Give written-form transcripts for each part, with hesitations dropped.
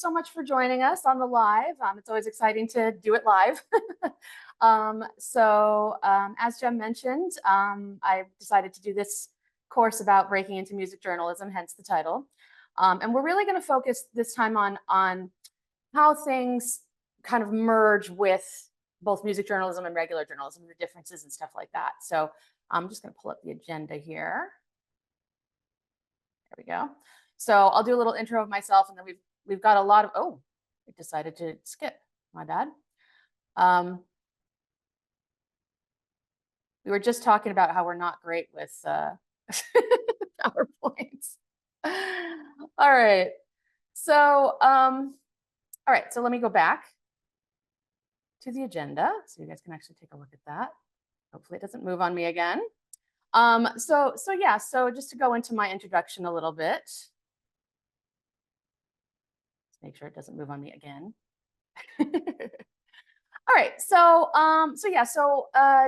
so much for joining us on the live. It's always exciting to do it live. As Jem mentioned, I decided to do this course about breaking into music journalism, hence the title. And we're really going to focus this time on how things kind of merge with both music journalism and regular journalism, the differences and stuff like that. So I'm just going to pull up the agenda here. There we go. So I'll do a little intro of myself, and then we've got a lot of, oh, I decided to skip, my bad. We were just talking about how we're not great with PowerPoints. All right. So, so let me go back to the agenda so you guys can actually take a look at that. Hopefully it doesn't move on me again. So just to go into my introduction a little bit. Let's make sure it doesn't move on me again. All right,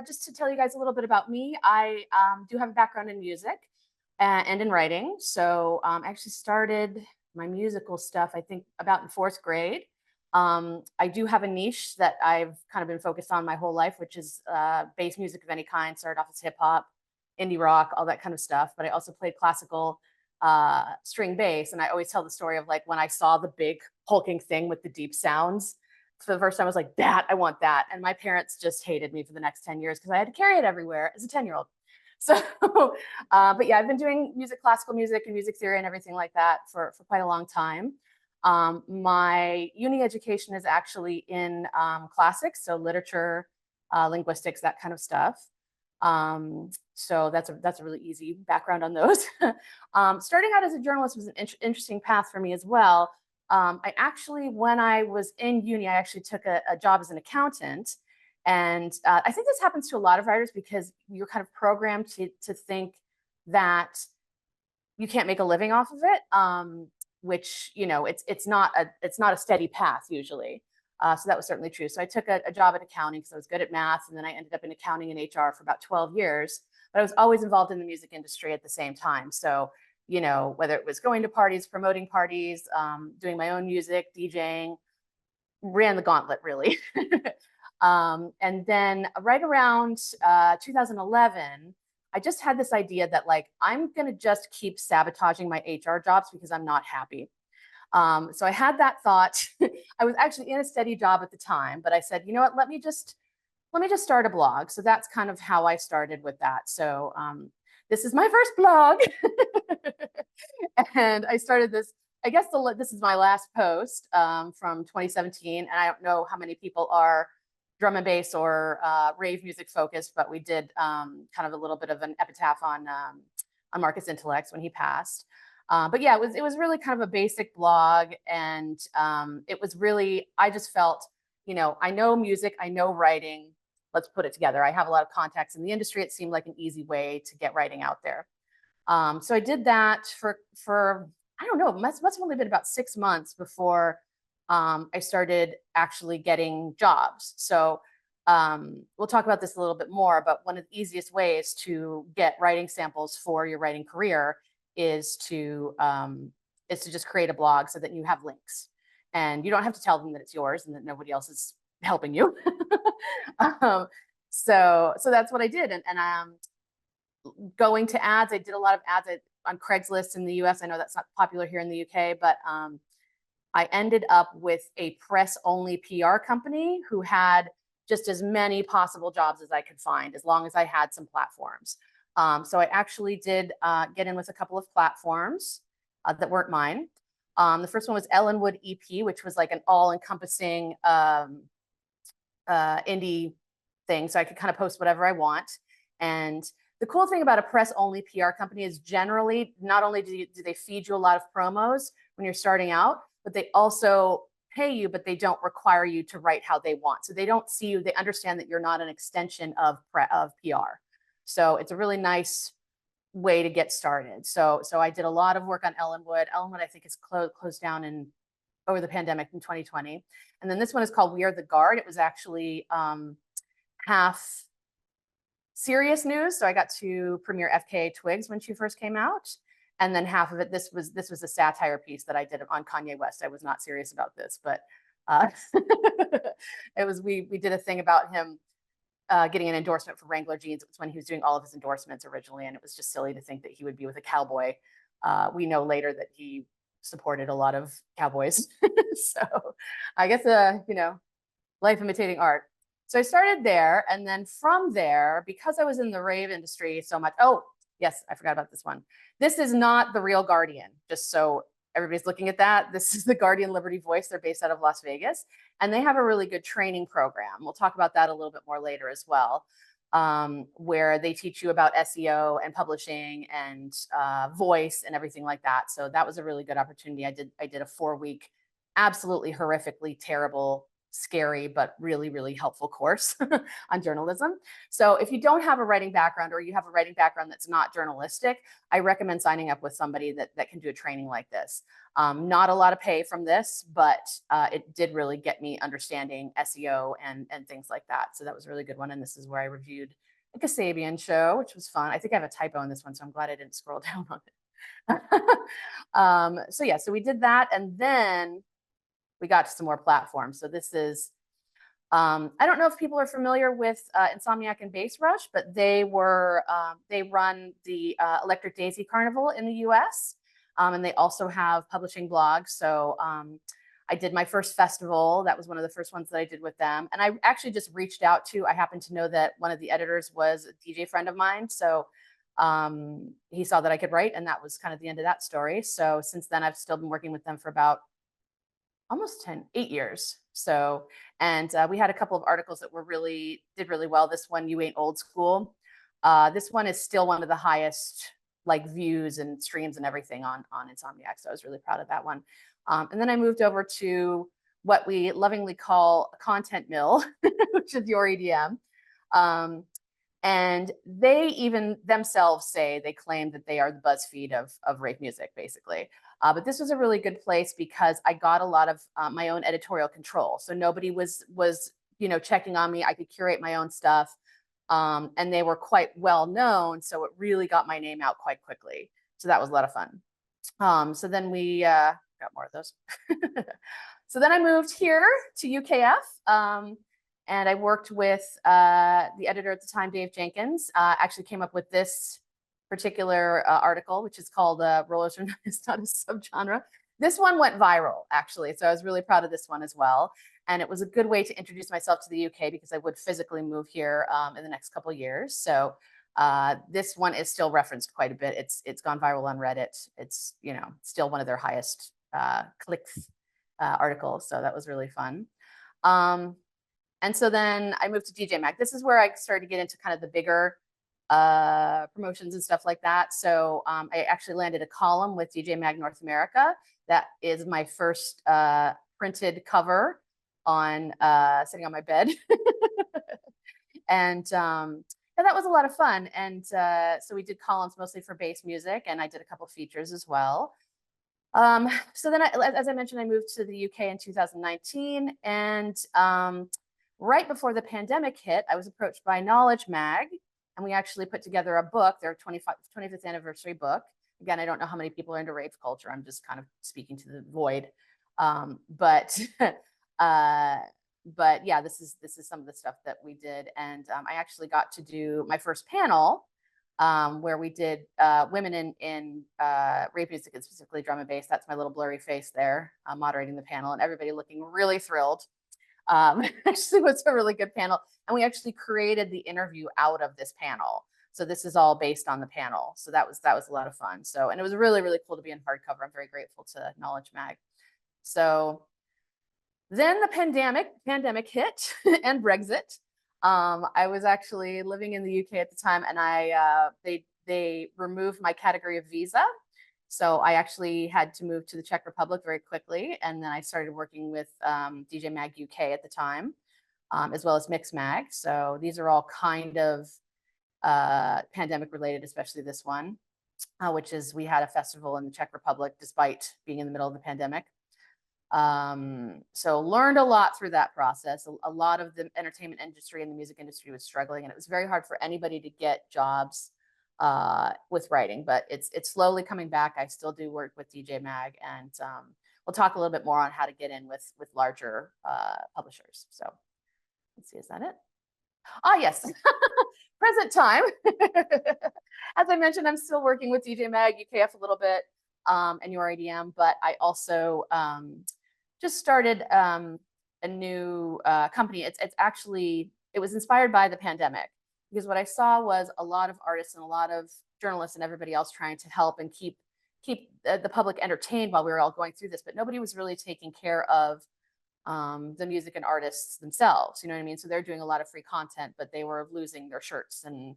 just to tell you guys a little bit about me, I do have a background in music and in writing. So I actually started my musical stuff, I think, about in 4th grade. I do have a niche that I've kind of been focused on my whole life, which is bass music of any kind. Started off as hip hop, indie rock, all that kind of stuff. But I also played classical string bass. And I always tell the story of like when I saw the big hulking thing with the deep sounds for the first time, I was like, I want that. And my parents just hated me for the next 10 years because I had to carry it everywhere as a 10-year-old. So, but yeah, I've been doing classical music and music theory and everything like that for quite a long time. My uni education is actually in classics, so literature, linguistics, that kind of stuff. So that's a really easy background on those. Starting out as a journalist was an interesting path for me as well. I actually, when I was in uni, I actually took a job as an accountant. And I think this happens to a lot of writers because you're kind of programmed to think that you can't make a living off of it, which, you know, it's not a steady path usually. So that was certainly true. So I took a job in accounting because I was good at math. And then I ended up in accounting and HR for about 12 years. But I was always involved in the music industry at the same time. So, you know, whether it was going to parties, promoting parties, doing my own music, DJing, ran the gauntlet really. And then right around 2011, I just had this idea that like, I'm going to just keep sabotaging my HR jobs because I'm not happy. So I had that thought. I was actually in a steady job at the time, but I said, you know what, let me just start a blog. So that's kind of how I started with that. So this is my first blog. And I started this, I guess this is my last post from 2017. And I don't know how many people are drum and bass or rave music focused, but we did kind of a little bit of an epitaph on Marcus Intellects when he passed. But yeah, it was really kind of a basic blog. And it was really, I just felt, you know, I know music, I know writing, let's put it together. I have a lot of contacts in the industry. It seemed like an easy way to get writing out there. So I did that for I don't know, must have only been about 6 months before I started actually getting jobs. So we'll talk about this a little bit more, but one of the easiest ways to get writing samples for your writing career is to just create a blog so that you have links. And you don't have to tell them that it's yours and that nobody else is helping you. So that's what I did. And going to ads, I did a lot of ads on Craigslist in the US. I know that's not popular here in the UK, but I ended up with a press-only PR company who had just as many possible jobs as I could find, as long as I had some platforms. So I actually did get in with a couple of platforms that weren't mine. The first one was Ellenwood EP, which was like an all-encompassing indie thing. So I could kind of post whatever I want. And the cool thing about a press-only PR company is generally, not only do they feed you a lot of promos when you're starting out, but they also pay you, but they don't require you to write how they want. So they don't see you, they understand that you're not an extension of PR. So it's a really nice way to get started. So I did a lot of work on Ellenwood. Ellenwood, I think, is closed down over the pandemic in 2020. And then this one is called We Are the Guard. It was actually half serious news. So I got to premiere FKA Twigs when she first came out. And then half of it, this was a satire piece that I did on Kanye West. I was not serious about this, but it was, we did a thing about him getting an endorsement for Wrangler jeans. It was when he was doing all of his endorsements originally, and it was just silly to think that he would be with a cowboy. We know later that he supported a lot of cowboys. So I guess, life imitating art. So I started there, and then from there, because I was in the rave industry so much. Oh, yes, I forgot about this one. This is not the real Guardian, just so everybody's looking at that. This is the Guardian Liberty Voice. They're based out of Las Vegas, and they have a really good training program. We'll talk about that a little bit more later as well, where they teach you about SEO and publishing and voice and everything like that. So that was a really good opportunity. I did a 4-week, absolutely horrifically terrible, scary, but really, really helpful course on journalism. So if you don't have a writing background, or you have a writing background that's not journalistic, I recommend signing up with somebody that can do a training like this. Not a lot of pay from this, but it did really get me understanding SEO and things like that. So that was a really good one. And this is where I reviewed a Kasabian show, which was fun. I think I have a typo in this one, so I'm glad I didn't scroll down on it. So we did that, and then we got to some more platforms. So this is, I don't know if people are familiar with Insomniac and Base Rush, but they run the Electric Daisy Carnival in the US. And they also have publishing blogs. So I did my first festival. That was one of the first ones that I did with them. And I actually just reached out to, I happened to know that one of the editors was a DJ friend of mine. So he saw that I could write, and that was kind of the end of that story. So since then, I've still been working with them for about almost 8 years. So, and we had a couple of articles that did really well. This one, You Ain't Old School. This one is still one of the highest views and streams and everything on Insomniac. So I was really proud of that one. And then I moved over to what we lovingly call a content mill, which is Your EDM. And they even themselves say, they claim that they are the BuzzFeed of rave music, basically. But this was a really good place because I got a lot of my own editorial control. So nobody was checking on me. I could curate my own stuff, and they were quite well known. So it really got my name out quite quickly. So that was a lot of fun. So then we got more of those. So then I moved here to UKF. And I worked with the editor at the time, Dave Jenkins. Actually came up with this particular article, which is called Rollers Are Not a Subgenre. This one went viral, actually. So I was really proud of this one as well. And it was a good way to introduce myself to the UK, because I would physically move here in the next couple of years. So this one is still referenced quite a bit. It's gone viral on Reddit. It's still one of their highest clicks articles. So that was really fun. And so then I moved to DJ Mag. This is where I started to get into kind of the bigger promotions and stuff like that. So I actually landed a column with DJ Mag North America. That is my first printed cover on sitting on my bed. And that was a lot of fun. And so we did columns mostly for bass music, and I did a couple features as well. So then, as I mentioned, I moved to the UK in 2019, and right before the pandemic hit, I was approached by Knowledge Mag, and we actually put together a book, their 25th anniversary book. Again, I don't know how many people are into rave culture. I'm just kind of speaking to the void. But yeah, this is some of the stuff that we did. And I actually got to do my first panel where we did women in rave music, and specifically drum and bass. That's my little blurry face there, moderating the panel, and everybody looking really thrilled. Actually, was a really good panel, and we actually created the interview out of this panel. So this is all based on the panel. So that was a lot of fun. So, and it was really, really cool to be in hardcover. I'm very grateful to Knowledge Mag. So then the pandemic hit and Brexit. I was actually living in the UK at the time, and they removed my category of visa. So I actually had to move to the Czech Republic very quickly. And then I started working with DJ Mag UK at the time, as well as Mix Mag. So these are all kind of pandemic related, especially this one, which is, we had a festival in the Czech Republic despite being in the middle of the pandemic. So learned a lot through that process. A lot of the entertainment industry and the music industry was struggling, and it was very hard for anybody to get jobs with writing, but it's slowly coming back. I still do work with DJ Mag, and we'll talk a little bit more on how to get in with larger publishers. So let's see, is that it? Ah, yes. Present time. As I mentioned, I'm still working with DJ Mag, UKF a little bit, and URADM, but I also just started a new company. It's actually, it was inspired by the pandemic, because what I saw was a lot of artists and a lot of journalists and everybody else trying to help and keep the public entertained while we were all going through this, but nobody was really taking care of the music and artists themselves. You know what I mean? So they're doing a lot of free content, but they were losing their shirts. And,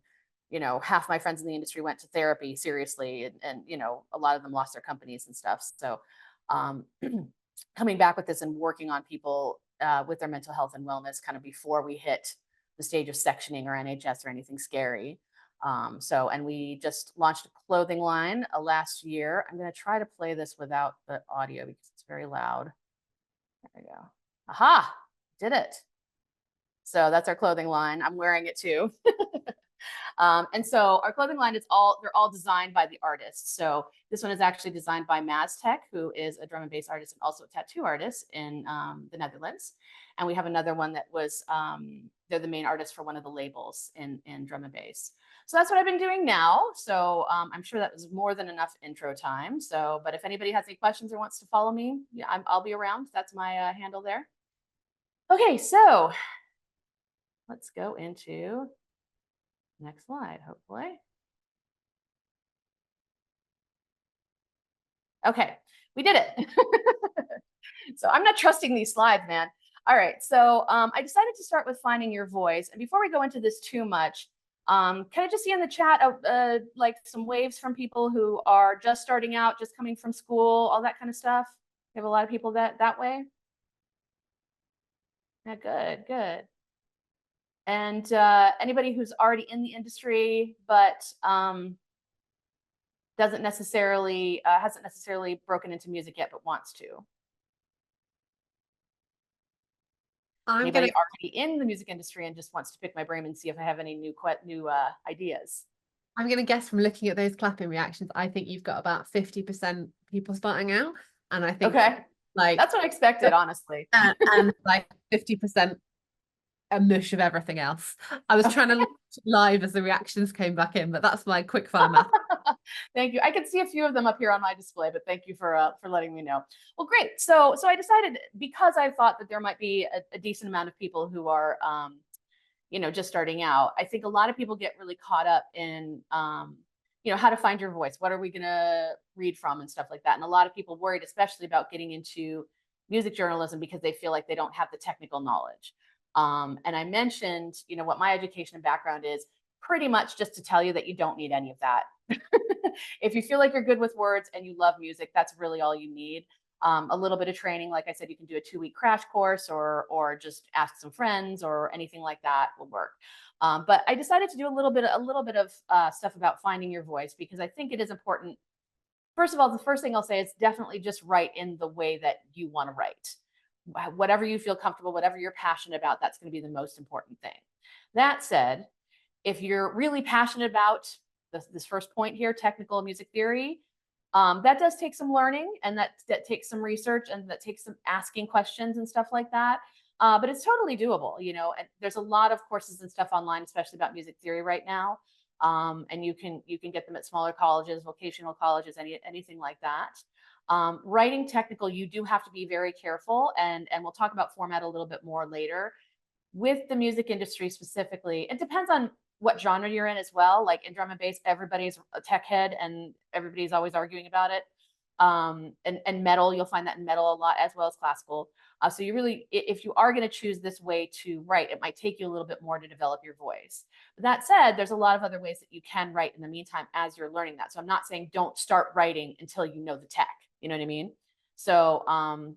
you know, half my friends in the industry went to therapy seriously. And you know, a lot of them lost their companies and stuff. So coming back with this and working on people with their mental health and wellness kind of before we hit the stage of sectioning or NHS or anything scary. And we just launched a clothing line last year. I'm going to try to play this without the audio because it's very loud. There we go. Aha, did it. So that's our clothing line. I'm wearing it too. And so our clothing line they're all designed by the artists. So this one is actually designed by Maztec, who is a drum and bass artist and also a tattoo artist in the Netherlands. And we have another one that was, they're the main artist for one of the labels in drum and bass. So that's what I've been doing now. So I'm sure that was more than enough intro time. So, but if anybody has any questions or wants to follow me, yeah, I'll be around. That's my handle there. Okay, so let's go into next slide, hopefully. Okay, we did it. So I'm not trusting these slides, man. All right, so I decided to start with finding your voice. And before we go into this too much, can I just see in the chat like some waves from people who are just starting out, just coming from school, all that kind of stuff? You have a lot of people that way? Yeah, good, good. And anybody who's already in the industry, but hasn't necessarily broken into music yet, but wants to. Anybody already in the music industry and just wants to pick my brain and see if I have any new ideas? I'm going to guess from looking at those clapping reactions, I think you've got about 50% people starting out. And I think okay, like that's what I expected, honestly. And like 50% a mush of everything else. I was trying to look live as the reactions came back in, but that's my quick fire math. Thank you. I can see a few of them up here on my display, but thank you for letting me know. Well, great. So I decided, because I thought that there might be a decent amount of people who are, you know, just starting out. I think a lot of people get really caught up in, you know, how to find your voice. What are we going to read from and stuff like that. And a lot of people worried, especially about getting into music journalism, because they feel like they don't have the technical knowledge. And I mentioned, you know, what my education and background is, pretty much just to tell you that you don't need any of that. If you feel like you're good with words and you love music, that's really all you need. A little bit of training, like I said, you can do a 2-week crash course or just ask some friends or anything like that will work. But I decided to do a little bit of stuff about finding your voice, because I think it is important. First of all, the first thing I'll say is definitely just write in the way that you want to write. Whatever you feel comfortable, whatever you're passionate about, that's going to be the most important thing. That said, if you're really passionate about this first point here, technical music theory, that does take some learning, and that takes some research, and that takes some asking questions and stuff like that. But it's totally doable, you know. And there's a lot of courses and stuff online, especially about music theory right now. And you can get them at smaller colleges, vocational colleges, anything like that. Writing technical, you do have to be very careful, and we'll talk about format a little bit more later. With the music industry specifically, it depends on what genre you're in as well. Like in drum and bass, everybody's a tech head and everybody's always arguing about it. And metal, you'll find that in metal a lot, as well as classical. So you really, if you are going to choose this way to write, it might take you a little bit more to develop your voice. But that said, there's a lot of other ways that you can write in the meantime as you're learning that. So I'm not saying don't start writing until you know the tech. You know what I mean? So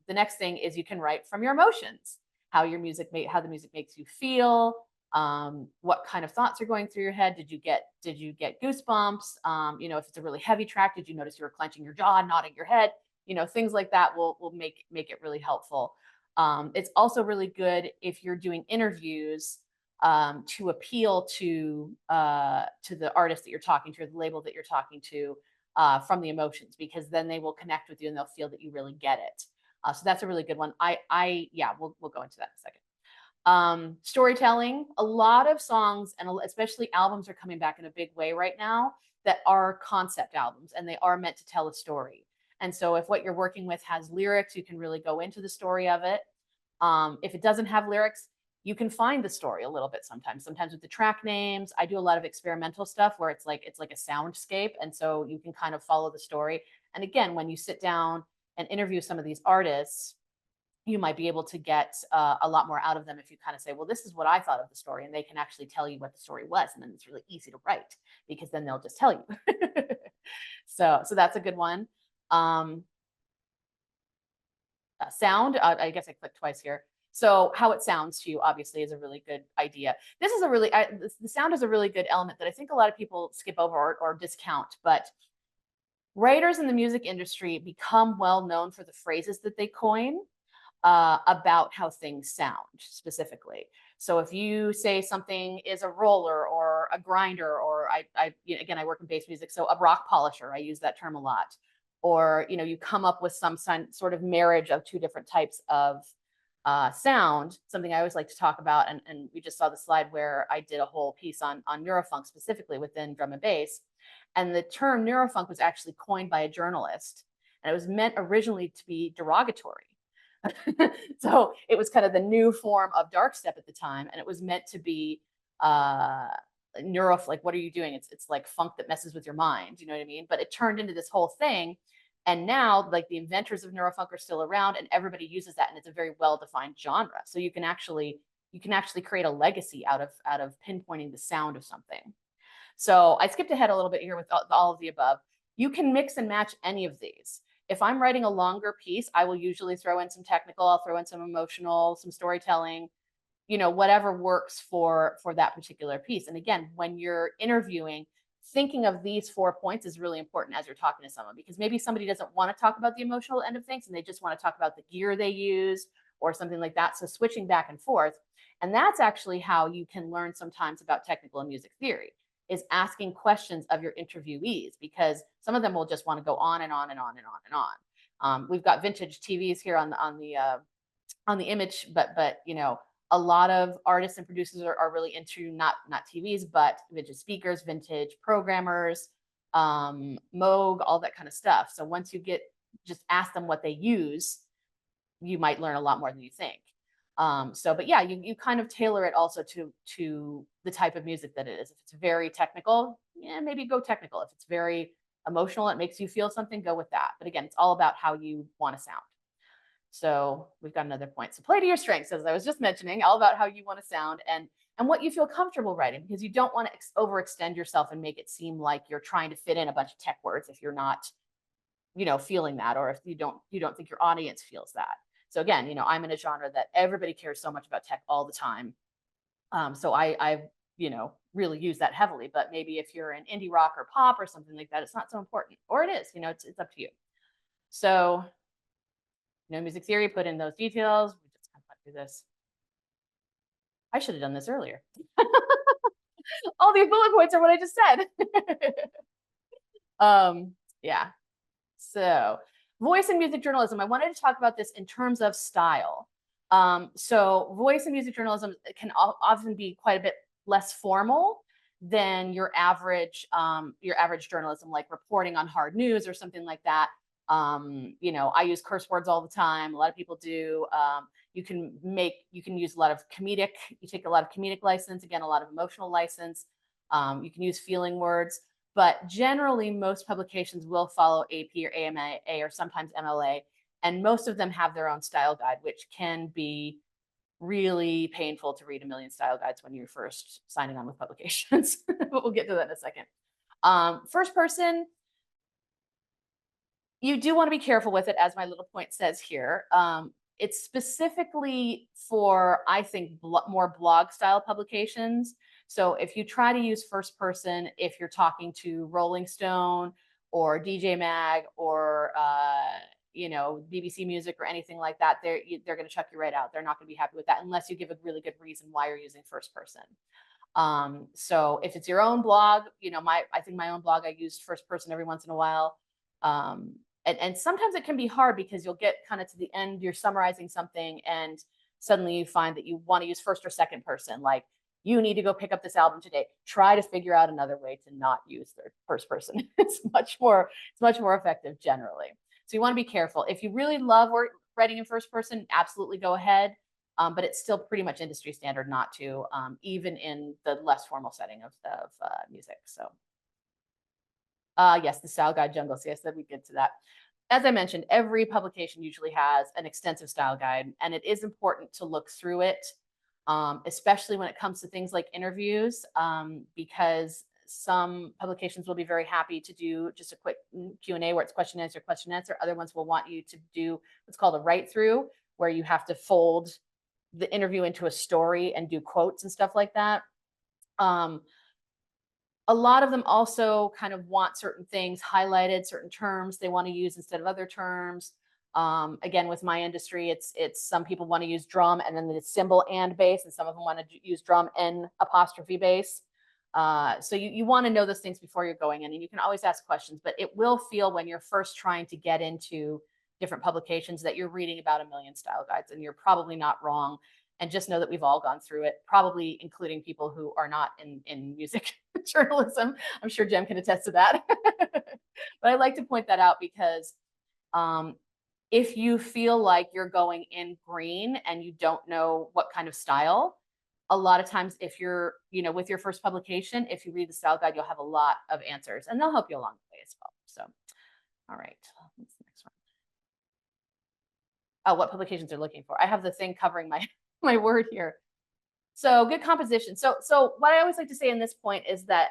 the next thing is you can write from your emotions, how the music makes you feel, what kind of thoughts are going through your head. Did you get goosebumps? You know, if it's a really heavy track, did you notice you were clenching your jaw, nodding your head? You know, things like that will make it really helpful. It's also really good if you're doing interviews, to appeal to the artist that you're talking to, or the label that you're talking to, from the emotions, because then they will connect with you and they'll feel that you really get it. So that's a really good one. Yeah, we'll go into that in a second. Storytelling, a lot of songs and especially albums are coming back in a big way right now that are concept albums, and they are meant to tell a story. And so if what you're working with has lyrics, you can really go into the story of it. If it doesn't have lyrics, you can find the story a little bit sometimes. Sometimes with the track names, I do a lot of experimental stuff where it's like a soundscape, and so you can kind of follow the story. And again, when you sit down and interview some of these artists, you might be able to get a lot more out of them if you kind of say, well, this is what I thought of the story, and they can actually tell you what the story was, and then it's really easy to write because then they'll just tell you. So that's a good one. Sound, I guess I clicked twice here. So how it sounds to you obviously is a really good idea. This is a really, the sound is a really good element that I think a lot of people skip over or discount, but writers in the music industry become well known for the phrases that they coin about how things sound specifically. So if you say something is a roller or a grinder, or again, I work in bass music, so a rock polisher, I use that term a lot. Or, you come up with some sort of marriage of two different types of sound, something I always like to talk about. And we just saw the slide where I did a whole piece on neurofunk specifically within drum and bass. And the term neurofunk was actually coined by a journalist, and it was meant originally to be derogatory. So it was kind of the new form of dark step at the time, and it was meant to be like, what are you doing? It's like funk that messes with your mind, you know what I mean? But it turned into this whole thing, and now like the inventors of neurofunk are still around, and everybody uses that, and it's a very well-defined genre. So you can actually create a legacy out of pinpointing the sound of something. So I skipped ahead a little bit here with all of the above. You can mix and match any of these. If I'm writing a longer piece, I will usually throw in some technical, I'll throw in some emotional, some storytelling, whatever works for that particular piece. And again, when you're interviewing, thinking of these 4 points is really important as you're talking to someone, because maybe somebody doesn't want to talk about the emotional end of things and they just want to talk about the gear they use or something like that. So switching back and forth. And that's actually how you can learn sometimes about technical and music theory, is asking questions of your interviewees, because some of them will just want to go on and on and on and on and on. We've got vintage TVs here on the image, but a lot of artists and producers are really into not TVs, but vintage speakers, vintage programmers, Moog, all that kind of stuff. So once you just ask them what they use, you might learn a lot more than you think. But yeah, you kind of tailor it also to the type of music that it is. If it's very technical, yeah, maybe go technical. If it's very emotional, it makes you feel something, go with that. But again, it's all about how you want to sound. So we've got another point. So play to your strengths, as I was just mentioning, all about how you want to sound and what you feel comfortable writing, because you don't want to overextend yourself and make it seem like you're trying to fit in a bunch of tech words if you're not, feeling that, or if you don't think your audience feels that. So again, I'm in a genre that everybody cares so much about tech all the time. So I really use that heavily. But maybe if you're in indie rock or pop or something like that, it's not so important. Or it is, it's up to you. So, music theory, put in those details. We just kind of went through this. I should have done this earlier. All these bullet points are what I just said. Yeah. So voice and music journalism. I wanted to talk about this in terms of style. So voice and music journalism can often be quite a bit less formal than your average journalism, like reporting on hard news or something like that. I use curse words all the time. A lot of people do. You can use a lot of comedic, you take a lot of comedic license, again, a lot of emotional license. You can use feeling words. But generally, most publications will follow AP or AMA or sometimes MLA, and most of them have their own style guide, which can be really painful to read a million style guides when you're first signing on with publications. But we'll get to that in a second. First person, you do want to be careful with it, as my little point says here. It's specifically for, I think, more blog style publications. So if you try to use first person, if you're talking to Rolling Stone or DJ Mag or BBC Music or anything like that, they're going to chuck you right out. They're not going to be happy with that unless you give a really good reason why you're using first person. So if it's your own blog, I think my own blog, I use first person every once in a while. And sometimes it can be hard because you'll get kind of to the end, you're summarizing something and suddenly you find that you want to use first or second person, like you need to go pick up this album today. Try to figure out another way to not use the first person. It's much more effective generally. So you want to be careful. If you really love writing in first person, absolutely go ahead. But it's still pretty much industry standard not to, even in the less formal setting of music. So yes, the style guide jungle. So yes, that we get to that. As I mentioned, every publication usually has an extensive style guide, and it is important to look through it, especially when it comes to things like interviews, because some publications will be very happy to do just a quick Q&A where it's question answer. Other ones will want you to do what's called a write through, where you have to fold the interview into a story and do quotes and stuff like that. A lot of them also kind of want certain things highlighted, certain terms they want to use instead of other terms. Again, with my industry, it's some people want to use drum and then the cymbal and bass, and some of them want to use drum and apostrophe bass. So you want to know those things before you're going in, and you can always ask questions, but it will feel when you're first trying to get into different publications that you're reading about a million style guides, and you're probably not wrong. And just know that we've all gone through it, probably including people who are not in music journalism. I'm sure Jem can attest to that. But I like to point that out because if you feel like you're going in green and you don't know what kind of style, a lot of times if you're, with your first publication, if you read the style guide, you'll have a lot of answers and they'll help you along the way as well. So, all right, what's the next one? Oh, what publications are looking for? I have the thing covering my word here. So good composition. So what I always like to say in this point is that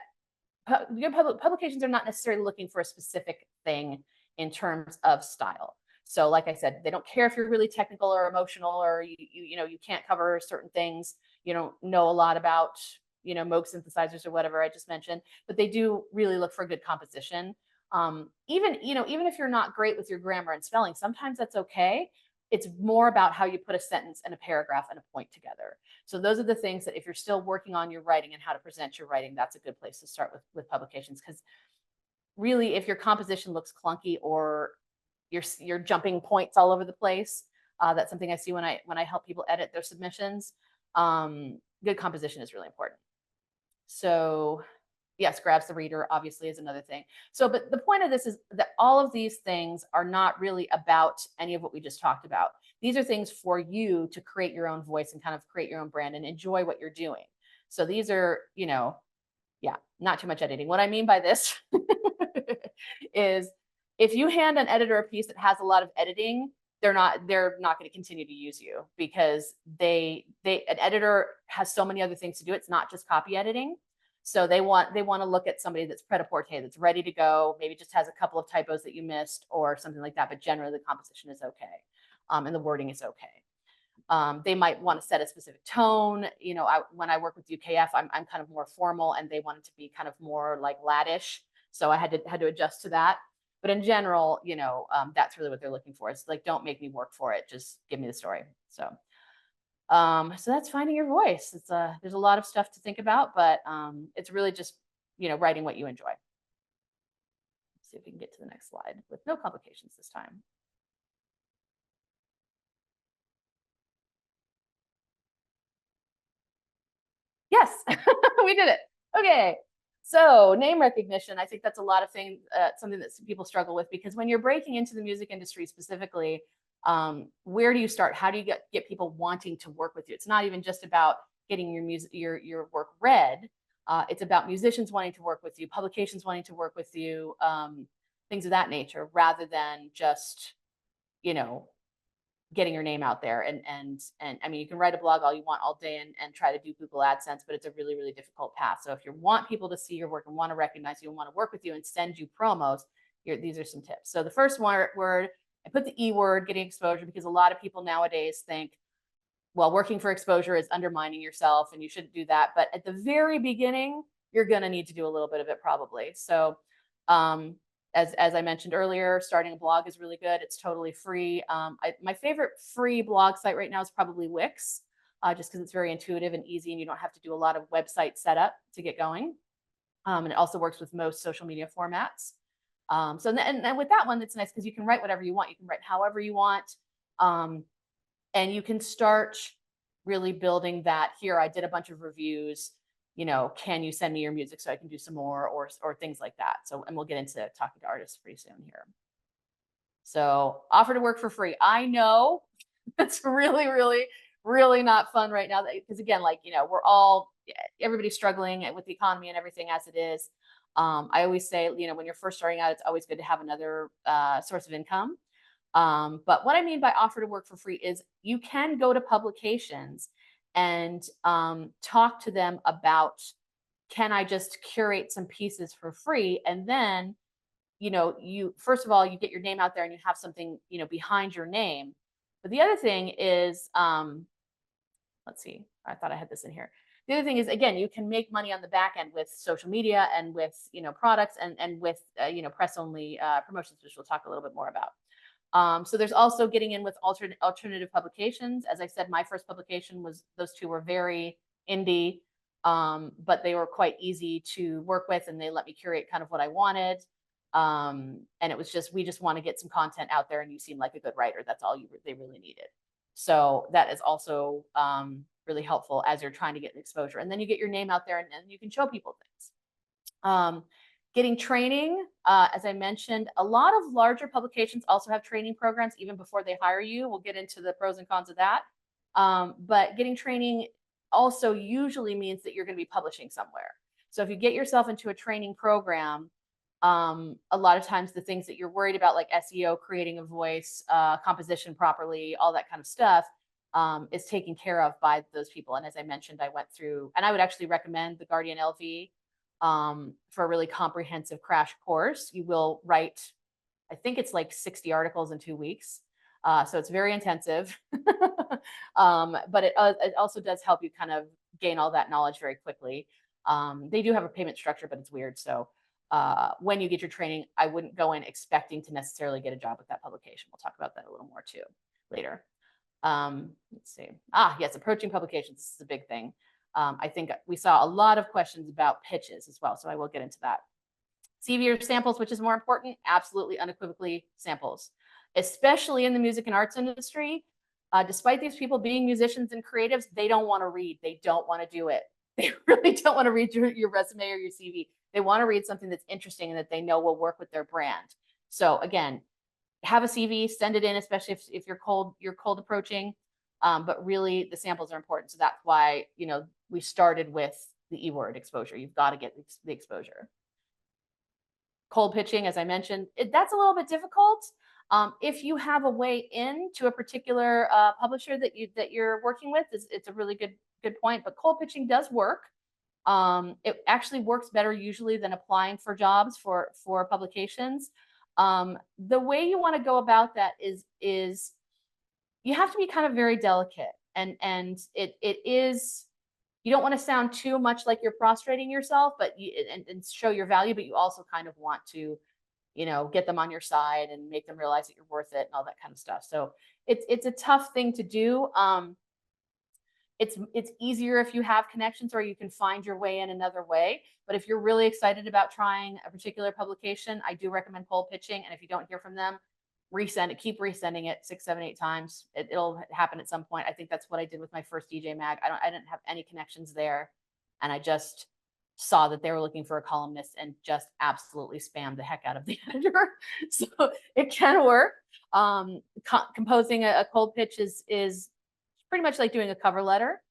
good publications are not necessarily looking for a specific thing in terms of style. So like I said, they don't care if you're really technical or emotional, or you can't cover certain things. You don't know a lot about, Moog synthesizers or whatever I just mentioned, but they do really look for good composition. Even if you're not great with your grammar and spelling, sometimes that's okay. It's more about how you put a sentence and a paragraph and a point together. So those are the things that if you're still working on your writing and how to present your writing, that's a good place to start with publications. Because really, if your composition looks clunky or you're jumping points all over the place, that's something I see when I help people edit their submissions. Good composition is really important. So yes, grabs the reader obviously is another thing. So, but the point of this is that all of these things are not really about any of what we just talked about. These are things for you to create your own voice and kind of create your own brand and enjoy what you're doing. So these are, not too much editing. What I mean by this is if you hand an editor a piece that has a lot of editing, they're not going to continue to use you because an editor has so many other things to do. It's not just copy editing. So they want to look at somebody that's pret-a-porter, that's ready to go, maybe just has a couple of typos that you missed or something like that, but generally the composition is okay, and the wording is okay. They might want to set a specific tone. When I work with UKF, I'm kind of more formal, and they want it to be kind of more like laddish. So I had to adjust to that. But in general, that's really what they're looking for. It's like, don't make me work for it. Just give me the story. So that's finding your voice. There's a lot of stuff to think about, but it's really just, writing what you enjoy. Let's see if we can get to the next slide with no complications this time. Yes, we did it. Okay. So name recognition, I think that's a lot of things, something that people struggle with, because when you're breaking into the music industry specifically, where do you start? How do you get people wanting to work with you? It's not even just about getting your work read. It's about musicians wanting to work with you, publications wanting to work with you, things of that nature, rather than just, getting your name out there. And I mean, you can write a blog all you want all day and try to do Google AdSense, but it's a really, really difficult path. So if you want people to see your work and want to recognize you and want to work with you and send you promos, these are some tips. So the first word, I put the E word, getting exposure, because a lot of people nowadays think, well, working for exposure is undermining yourself and you shouldn't do that. But at the very beginning, you're going to need to do a little bit of it probably. So As I mentioned earlier, starting a blog is really good. It's totally free. My favorite free blog site right now is probably Wix, just because it's very intuitive and easy, and you don't have to do a lot of website setup to get going. And it also works with most social media formats. And with that one, it's nice because you can write whatever you want. You can write however you want, and you can start really building that. Here, I did a bunch of reviews. Can you send me your music so I can do some more, or things like that. So, and we'll get into talking to artists pretty soon here. So, offer to work for free. I know it's really, really, really not fun right now, because again, everybody's struggling with the economy and everything as it is. I always say, when you're first starting out, it's always good to have another source of income. But what I mean by offer to work for free is you can go to publications and talk to them about, can I just curate some pieces for free? And then, you first of all, you get your name out there and you have something, behind your name. But the other thing is, let's see, I thought I had this in here. The other thing is, again, you can make money on the back end with social media and with, products and with, press only promotions, which we'll talk a little bit more about. So there's also getting in with alternative publications. As I said, my first publication those two were very indie, but they were quite easy to work with, and they let me curate kind of what I wanted. And it was we just want to get some content out there, and you seem like a good writer. That's all they really needed. So that is also really helpful as you're trying to get exposure. And then you get your name out there, and you can show people things. Getting training, as I mentioned, a lot of larger publications also have training programs even before they hire you. We'll get into the pros and cons of that. But getting training also usually means that you're going to be publishing somewhere. So if you get yourself into a training program, a lot of times the things that you're worried about, like SEO, creating a voice, composition properly, all that kind of stuff, is taken care of by those people. And as I mentioned, I went through, and I would actually recommend the Guardian LV for a really comprehensive crash course. You will write, I think it's like 60 articles in 2 weeks. So it's very intensive, but it also does help you kind of gain all that knowledge very quickly. They do have a payment structure, but it's weird. So when you get your training, I wouldn't go in expecting to necessarily get a job with that publication. We'll talk about that a little more too later. Let's see. Yes, approaching publications. This is a big thing. I think we saw a lot of questions about pitches as well, so I will get into that. CV or samples, which is more important? Absolutely, unequivocally samples, especially in the music and arts industry. Despite these people being musicians and creatives, they don't want to read. They don't want to do it. They really don't want to read your resume or your CV. They want to read something that's interesting and that they know will work with their brand. So again, have a CV, send it in, especially if you're cold approaching. But really, the samples are important. So that's why, we started with the E-word exposure. You've got to get the exposure. Cold pitching, as I mentioned, that's a little bit difficult. If you have a way in to a particular publisher that you're working with, it's a really good point. But cold pitching does work. It actually works better usually than applying for jobs for publications. The way you want to go about that is you have to be kind of very delicate, and it is, you don't want to sound too much like you're prostrating yourself, but and show your value, but you also kind of want to, get them on your side and make them realize that you're worth it and all that kind of stuff. So it's a tough thing to do. It's easier if you have connections or you can find your way in another way. But if you're really excited about trying a particular publication, I do recommend cold pitching. And if you don't hear from them, resend it, keep resending it 6, 7, 8 times. It'll happen at some point. I think that's what I did with my first DJ mag. I didn't have any connections there. And I just saw that they were looking for a columnist and just absolutely spammed the heck out of the editor. So it can work. Composing a cold pitch is pretty much like doing a cover letter.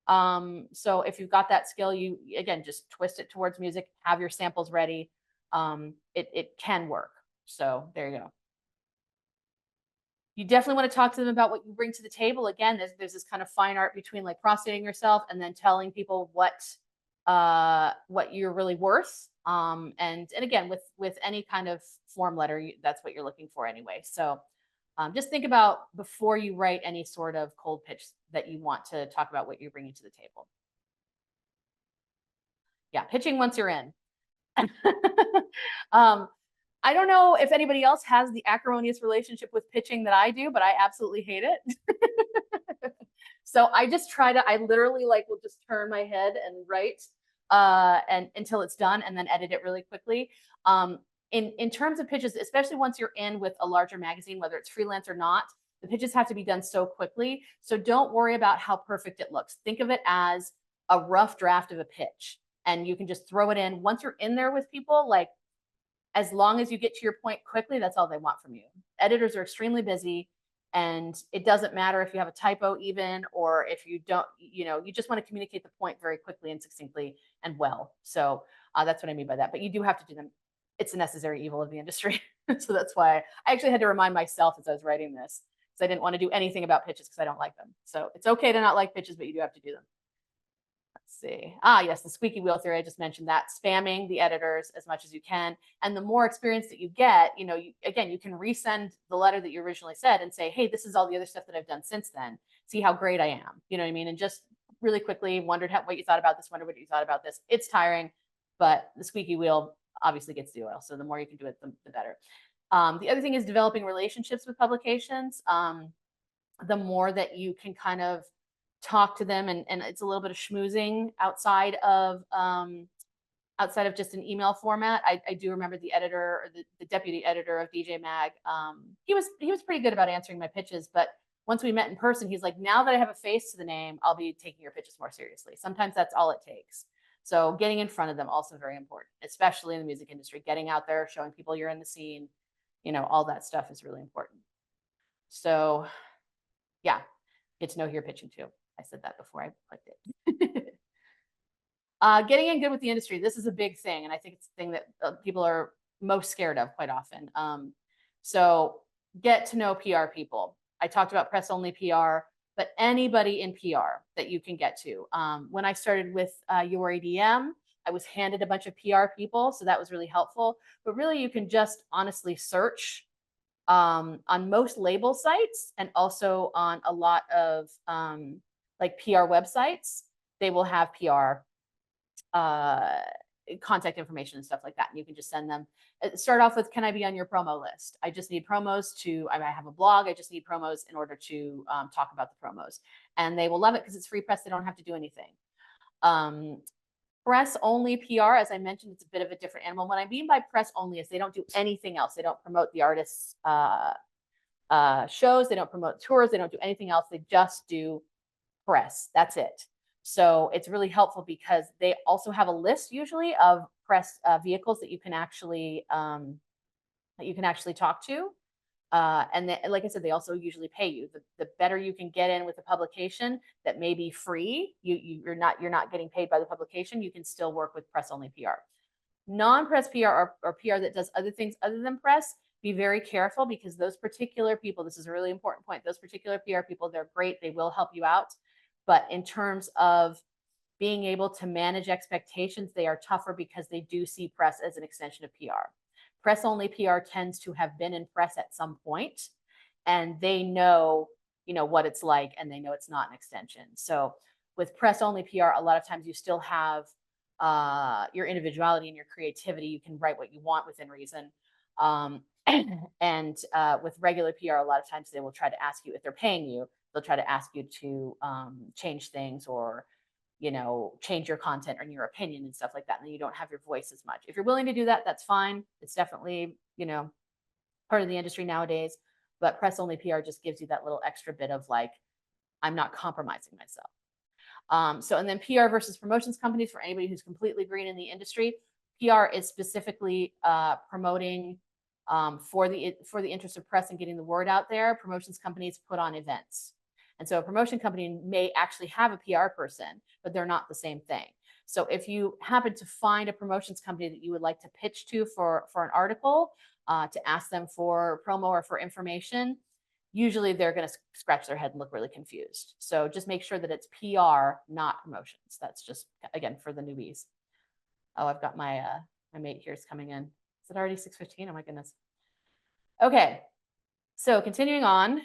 So if you've got that skill, you, again, just twist it towards music, have your samples ready. It can work. So there you go. You definitely want to talk to them about what you bring to the table. Again, there's this kind of fine art between like prostrating yourself and then telling people what you're really worth. And again, with any kind of form letter, that's what you're looking for anyway. So just think about before you write any sort of cold pitch that you want to talk about what you're bringing to the table. Yeah, pitching once you're in. I don't know if anybody else has the acrimonious relationship with pitching that I do, but I absolutely hate it. So I just I literally like will just turn my head and write and until it's done and then edit it really quickly. In terms of pitches, especially once you're in with a larger magazine, whether it's freelance or not, the pitches have to be done so quickly. So don't worry about how perfect it looks. Think of it as a rough draft of a pitch, and you can just throw it in. Once you're in there with people, like as long as you get to your point quickly, that's all they want from you. Editors are extremely busy, and it doesn't matter if you have a typo even, or if you don't, you just want to communicate the point very quickly and succinctly and well. So that's what I mean by that. But you do have to do them. It's a necessary evil of the industry. So that's why I actually had to remind myself as I was writing this, because I didn't want to do anything about pitches because I don't like them. So it's okay to not like pitches, but you do have to do them. Let's see. Yes, the squeaky wheel theory. I just mentioned that. Spamming the editors as much as you can. And the more experience that you get, again, you can resend the letter that you originally said and say, hey, this is all the other stuff that I've done since then. See how great I am. You know what I mean? And just really quickly wondered what you thought about this, wondered what you thought about this. It's tiring, but the squeaky wheel obviously gets the oil. So the more you can do it, the better. The other thing is developing relationships with publications. The more that you can kind of talk to them, and it's a little bit of schmoozing outside of just an email format. I do remember the editor, or the deputy editor of DJ Mag. He was pretty good about answering my pitches, but once we met in person, he's like, now that I have a face to the name, I'll be taking your pitches more seriously. Sometimes that's all it takes. So getting in front of them, also very important, especially in the music industry. Getting out there, showing people you're in the scene, all that stuff is really important. So yeah, get to know who you're pitching to. I said that before I clicked it. Getting in good with the industry. This is a big thing, and I think it's the thing that people are most scared of quite often. So get to know PR people. I talked about press only PR, but anybody in PR that you can get to. When I started with Your EDM, I was handed a bunch of PR people, so that was really helpful. But really, you can just honestly search on most label sites, and also on a lot of like PR websites. They will have PR contact information and stuff like that. And you can just send them. Start off with, can I be on your promo list? I just need promos I have a blog. I just need promos in order to talk about the promos. And they will love it because it's free press. They don't have to do anything. Press only PR, as I mentioned, it's a bit of a different animal. What I mean by press only is they don't do anything else. They don't promote the artists' shows. They don't promote tours. They don't do anything else. They just do press. That's it. So it's really helpful because they also have a list usually of press vehicles that you can actually talk to. And then, like I said, they also usually pay you. The better you can get in with a publication that may be free, you're not getting paid by the publication, you can still work with press only PR. Non-press PR or PR that does other things other than press, be very careful, because those particular people, this is a really important point, those particular PR people, they're great, they will help you out. But in terms of being able to manage expectations, they are tougher because they do see press as an extension of PR. Press only PR tends to have been in press at some point, and they know, what it's like, and they know it's not an extension. So with press only PR, a lot of times you still have your individuality and your creativity. You can write what you want within reason. And with regular PR, a lot of times they will try to ask you, if they're paying you, they'll try to ask you to change things, or change your content or your opinion and stuff like that, and then you don't have your voice as much. If you're willing to do that, that's fine. It's definitely part of the industry nowadays. But press only PR just gives you that little extra bit of like, I'm not compromising myself. So, and then PR versus promotions companies, for anybody who's completely green in the industry, PR is specifically promoting for the interest of press and getting the word out there. Promotions companies put on events. And so a promotion company may actually have a PR person, but they're not the same thing. So if you happen to find a promotions company that you would like to pitch to for an article, to ask them for promo or for information, usually they're going to scratch their head and look really confused. So just make sure that it's PR, not promotions. That's just, again, for the newbies. Oh, I've got my mate here is coming in. Is it already 6:15? Oh my goodness. Okay, so continuing on.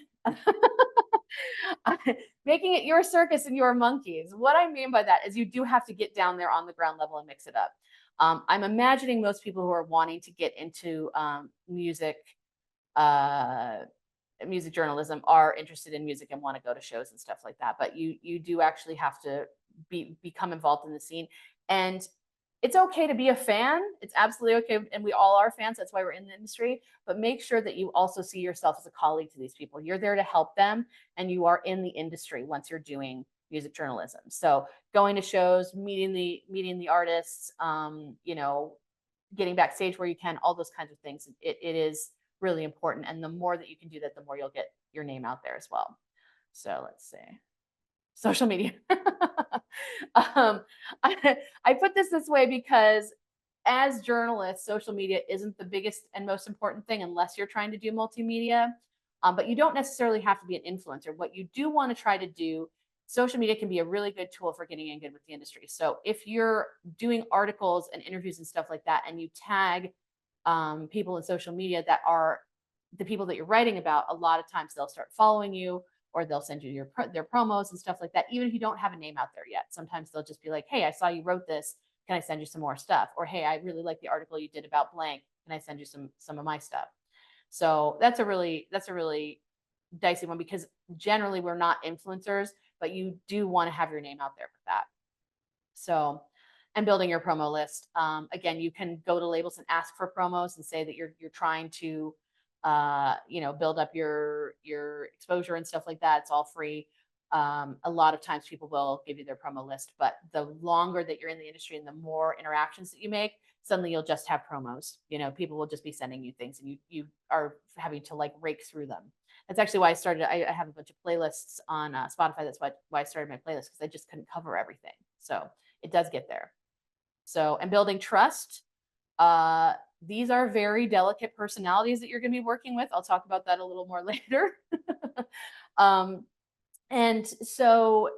Making it your circus and your monkeys. What I mean by that is you do have to get down there on the ground level and mix it up. I'm imagining most people who are wanting to get into uh, music journalism are interested in music and want to go to shows and stuff like that. But you do actually have to become involved in the scene. And it's okay to be a fan. It's absolutely okay. And we all are fans. That's why we're in the industry. But make sure that you also see yourself as a colleague to these people. You're there to help them, and you are in the industry once you're doing music journalism. So going to shows, meeting the artists, getting backstage where you can, all those kinds of things. It is really important. And the more that you can do that, the more you'll get your name out there as well. So let's see. Social media. um, I put this way because as journalists, social media isn't the biggest and most important thing unless you're trying to do multimedia. But you don't necessarily have to be an influencer. What you do want to try to do, social media can be a really good tool for getting in good with the industry. So if you're doing articles and interviews and stuff like that, and you tag people in social media that are the people that you're writing about, a lot of times they'll start following you, or they'll send you their promos and stuff like that, even if you don't have a name out there yet. Sometimes they'll just be like, hey, I saw you wrote this, can I send you some more stuff? Or hey, I really like the article you did about blank, can I send you some of my stuff? So that's a really dicey one, because generally we're not influencers, but you do want to have your name out there for that. So, and building your promo list. Again, you can go to labels and ask for promos and say that you're trying to build up your exposure and stuff like that. It's all free. A lot of times people will give you their promo list, but the longer that you're in the industry and the more interactions that you make, suddenly you'll just have promos. People will just be sending you things, and you are having to like rake through them. That's actually why I have a bunch of playlists on Spotify. That's why I started my playlist, because I just couldn't cover everything. So it does get there. So, and building trust. These are very delicate personalities that you're going to be working with. I'll talk about that a little more later. And so,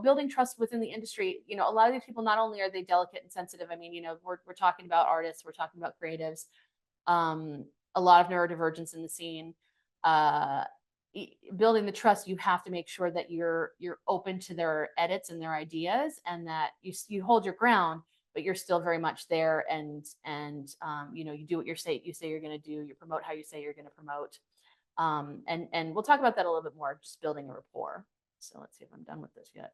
building trust within the industry, a lot of these people, not only are they delicate and sensitive, I mean, we're talking about artists, we're talking about creatives, a lot of neurodivergence in the scene. Building the trust, you have to make sure that you're open to their edits and their ideas, and that you hold your ground, but you're still very much there, and you do what you say you're going to do, you promote how you say you're going to promote, and we'll talk about that a little bit more, just building a rapport. So let's see if I'm done with this yet.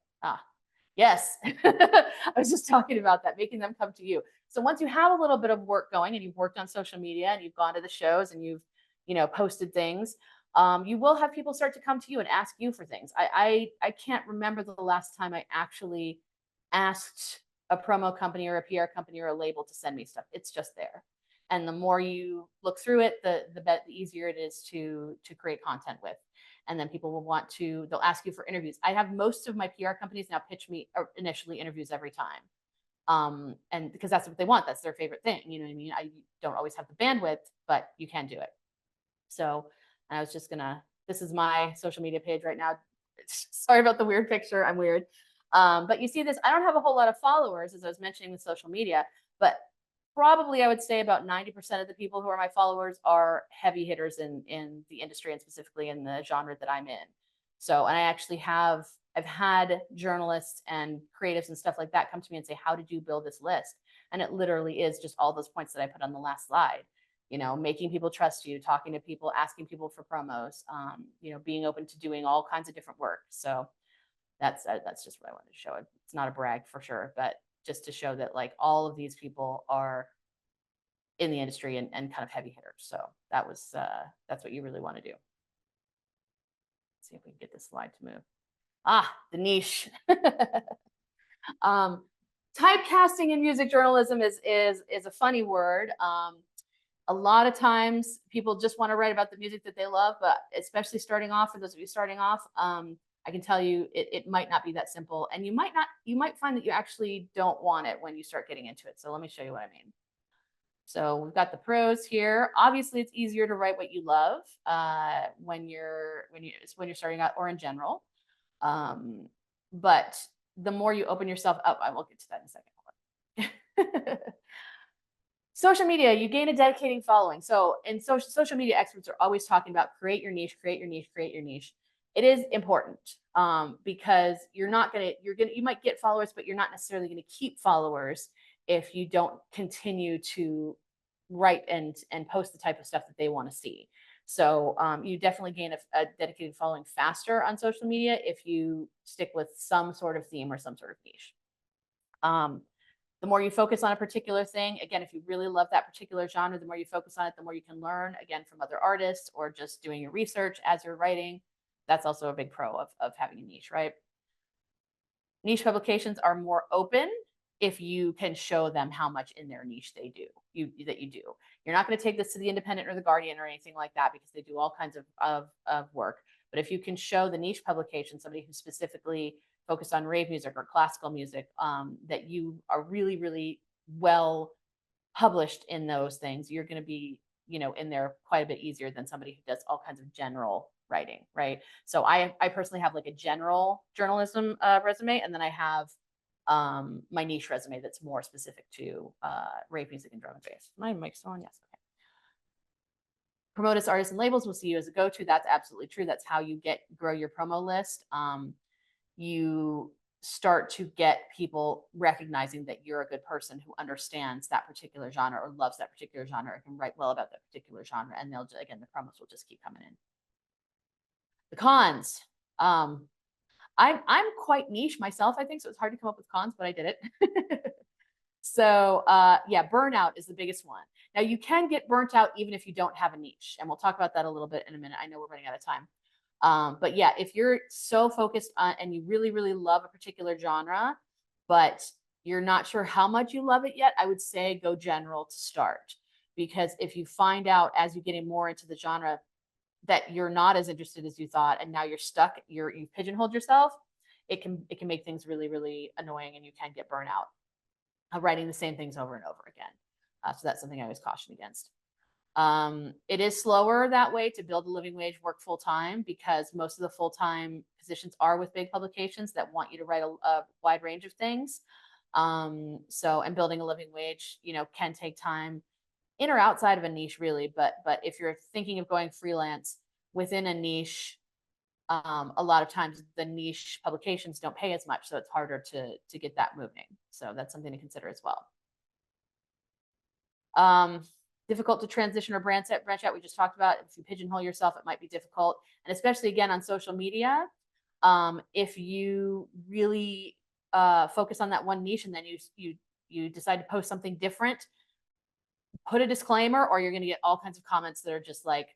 Yes. I was just talking about that, making them come to you. So once you have a little bit of work going, and you've worked on social media, and you've gone to the shows, and you've posted things, you will have people start to come to you and ask you for things. I can't remember the last time I actually asked a promo company or a PR company or a label to send me stuff. It's just there. And the more you look through it, the easier it is to create content with. And then people will they'll ask you for interviews. I have most of my PR companies now pitch me initially interviews every time. And because that's what they want, that's their favorite thing. You know what I mean? I don't always have the bandwidth, but you can do it. So I was just this is my social media page right now. Sorry about the weird picture. I'm weird. But you see this, I don't have a whole lot of followers, as I was mentioning with social media, but probably I would say about 90% of the people who are my followers are heavy hitters in the industry, and specifically in the genre that I'm in. So, and I actually I've had journalists and creatives and stuff like that come to me and say, how did you build this list? And it literally is just all those points that I put on the last slide. Making people trust you, talking to people, asking people for promos, being open to doing all kinds of different work. So that's just what I wanted to show. It's not a brag for sure, but just to show that like all of these people are in the industry and kind of heavy hitters. So that's what you really want to do. Let's see if we can get this slide to move. The niche. Typecasting in music journalism is a funny word. A lot of times people just want to write about the music that they love, but especially starting off, for those of you starting off, I can tell you it might not be that simple, and you might find that you actually don't want it when you start getting into it. So let me show you what I mean. So we've got the pros here. Obviously, it's easier to write what you love when you're starting out, or in general. But the more you open yourself up, I will get to that in a second. Social media, you gain a dedicating following. So, and social media experts are always talking about create your niche, create your niche, create your niche. It is important because you might get followers, but you're not necessarily going to keep followers if you don't continue to write and post the type of stuff that they want to see. So you definitely gain a dedicated following faster on social media if you stick with some sort of theme or some sort of niche. The more you focus on a particular thing, again, if you really love that particular genre, the more you focus on it, the more you can learn, again, from other artists or just doing your research as you're writing. That's also a big pro of having a niche, right? Niche publications are more open if you can show them how much in their niche they do, that you do. You're not going to take this to the Independent or the Guardian or anything like that because they do all kinds of work. But if you can show the niche publication, somebody who specifically focused on rave music or classical music, that you are really, really well published in those things, you're going to be, in there quite a bit easier than somebody who does all kinds of general writing, right? So I personally have like a general journalism resume, and then I have my niche resume that's more specific to rave music and drum and bass. My mic's on, yes. Okay. Promote as artists and labels will see you as a go-to. That's absolutely true. That's how you grow your promo list. You start to get people recognizing that you're a good person who understands that particular genre or loves that particular genre or can write well about that particular genre. And they'll, again, the promos will just keep coming in. The cons. I'm quite niche myself, I think, so it's hard to come up with cons, but I did it. So yeah, burnout is the biggest one. Now you can get burnt out even if you don't have a niche, and we'll talk about that a little bit in a minute. I know we're running out of time. But yeah, if you're so focused on and you really, really love a particular genre, but you're not sure how much you love it yet, I would say go general to start. Because if you find out as you're getting more into the genre that you're not as interested as you thought, and now you're stuck, you've pigeonholed yourself, it can make things really, really annoying, and you can get burnout writing the same things over and over again. So that's something I always caution against. It is slower that way to build a living wage, work full time, because most of the full time positions are with big publications that want you to write a wide range of things. And building a living wage, can take time in or outside of a niche, really. But if you're thinking of going freelance within a niche, a lot of times the niche publications don't pay as much, so it's harder to get that moving. So that's something to consider as well. Difficult to transition or branch out. We just talked about if you pigeonhole yourself, it might be difficult, and especially again on social media. If you really focus on that one niche and then you decide to post something different, put a disclaimer, or you're going to get all kinds of comments that are just like,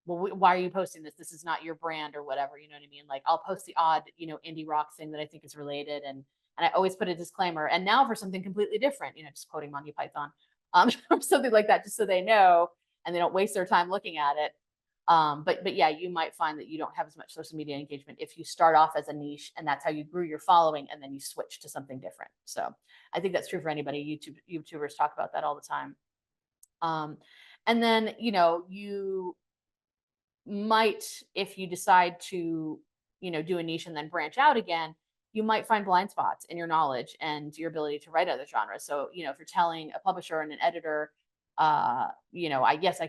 well, why are you posting this? This is not your brand or whatever. You know what I mean? Like I'll post the odd, indie rock thing that I think is related. And I always put a disclaimer. And now for something completely different, just quoting Monty Python, or something like that, just so they know and they don't waste their time looking at it. But yeah, you might find that you don't have as much social media engagement if you start off as a niche and that's how you grew your following and then you switch to something different. So I think that's true for anybody. YouTubers talk about that all the time. And then, you might, if you decide to, do a niche and then branch out again, you might find blind spots in your knowledge and your ability to write other genres. So, if you're telling a publisher and an editor, I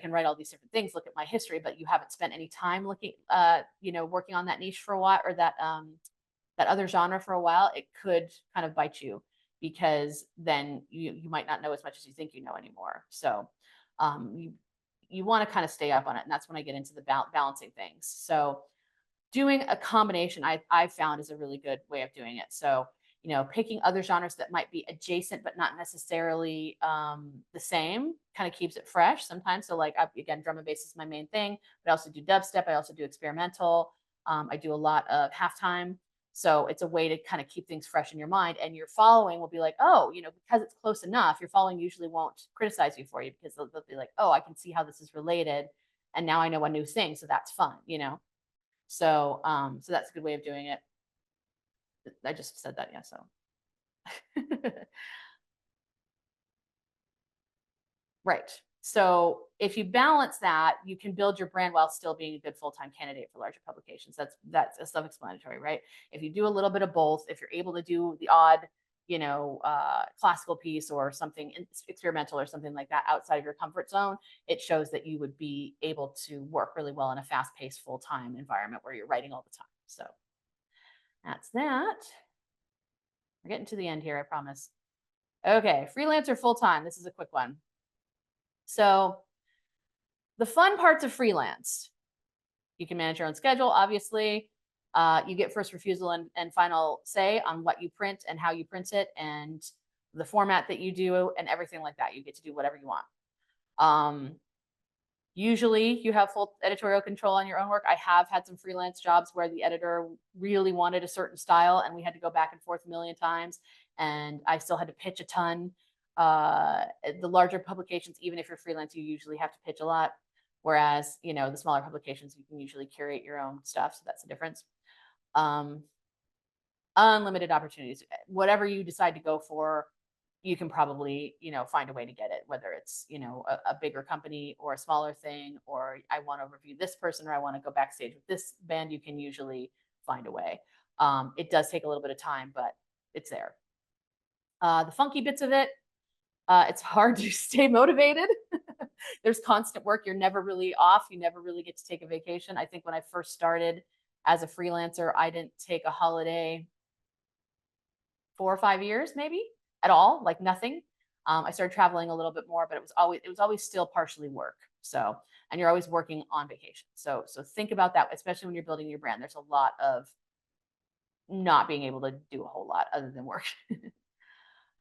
can write all these different things, look at my history, but you haven't spent any time looking, working on that niche for a while, or that other genre for a while, it could kind of bite you, because then you might not know as much as you think you know anymore. So you want to kind of stay up on it. And that's when I get into the balancing things. So doing a combination, I've found, is a really good way of doing it. So, picking other genres that might be adjacent, but not necessarily the same, kind of keeps it fresh sometimes. So like, again, drum and bass is my main thing, but I also do dubstep. I also do experimental. I do a lot of halftime. So it's a way to kind of keep things fresh in your mind, and your following will be like, oh, because it's close enough, your following usually won't criticize you for you, because they'll be like, oh, I can see how this is related. And now I know a new thing. So that's fun, So, so that's a good way of doing it. I just said that. Yeah. So. Right. So if you balance that, you can build your brand while still being a good full-time candidate for larger publications. That's a self-explanatory, right? If you do a little bit of both, if you're able to do the odd, classical piece or something experimental or something like that outside of your comfort zone, it shows that you would be able to work really well in a fast-paced full-time environment where you're writing all the time. So that's that. We're getting to the end here, I promise. Okay, freelancer full-time. This is a quick one. So the fun parts of freelance, you can manage your own schedule, obviously. You get first refusal and final say on what you print and how you print it and the format that you do and everything like that. You get to do whatever you want. Usually you have full editorial control on your own work. I have had some freelance jobs where the editor really wanted a certain style and we had to go back and forth a million times and I still had to pitch a ton. The larger publications, even if you're freelance, you usually have to pitch a lot. Whereas, the smaller publications, you can usually curate your own stuff. So that's the difference. Unlimited opportunities, whatever you decide to go for, you can probably, find a way to get it, whether it's, a bigger company or a smaller thing, or I want to review this person, or I want to go backstage with this band, you can usually find a way. It does take a little bit of time, but it's there. The funky bits of it, it's hard to stay motivated. There's constant work. You're never really off. You never really get to take a vacation. I think when I first started as a freelancer, I didn't take a holiday 4 or 5 years, maybe at all, like nothing. I started traveling a little bit more, but it was always still partially work. So, and you're always working on vacation. So think about that, especially when you're building your brand. There's a lot of not being able to do a whole lot other than work.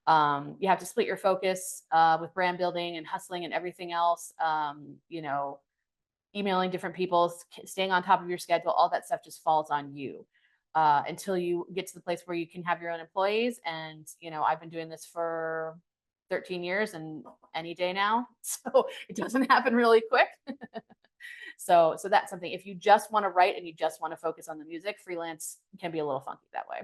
You have to split your focus with brand building and hustling and everything else. Emailing different people, staying on top of your schedule, all that stuff just falls on you until you get to the place where you can have your own employees. And, I've been doing this for 13 years and any day now. So it doesn't happen really quick. So that's something. If you just want to write and you just want to focus on the music, freelance can be a little funky that way.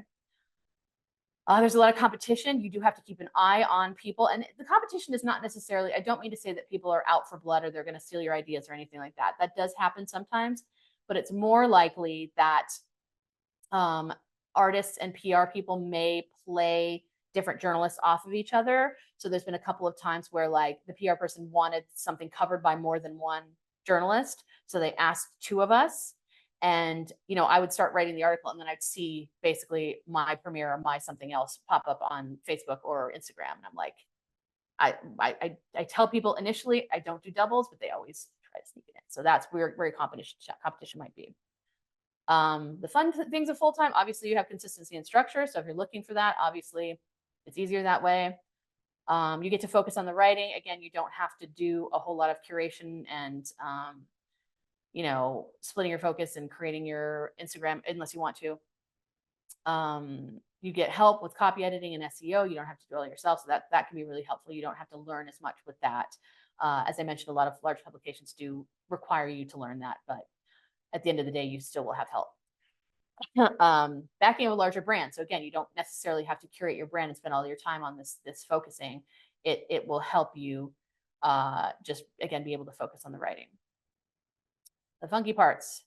There's a lot of competition. You do have to keep an eye on people. And the competition is not necessarily, I don't mean to say that people are out for blood or they're going to steal your ideas or anything like that. That does happen sometimes, but it's more likely that artists and PR people may play different journalists off of each other. So there's been a couple of times where like the PR person wanted something covered by more than one journalist. So they asked two of us. And, I would start writing the article and then I'd see basically my premiere or my something else pop up on Facebook or Instagram. And I'm like, I tell people initially I don't do doubles, but they always try to sneak it in. So that's where competition might be. The fun things of full-time, obviously you have consistency and structure. So if you're looking for that, obviously it's easier that way. You get to focus on the writing. Again, you don't have to do a whole lot of curation and, splitting your focus and creating your Instagram unless you want to. You get help with copy editing and SEO. You don't have to do it all yourself. So that can be really helpful. You don't have to learn as much with that. As I mentioned, a lot of large publications do require you to learn that, but at the end of the day, you still will have help. Backing of a larger brand. So again, you don't necessarily have to curate your brand and spend all your time on this focusing. It will help you just, again, be able to focus on the writing. The funky parts.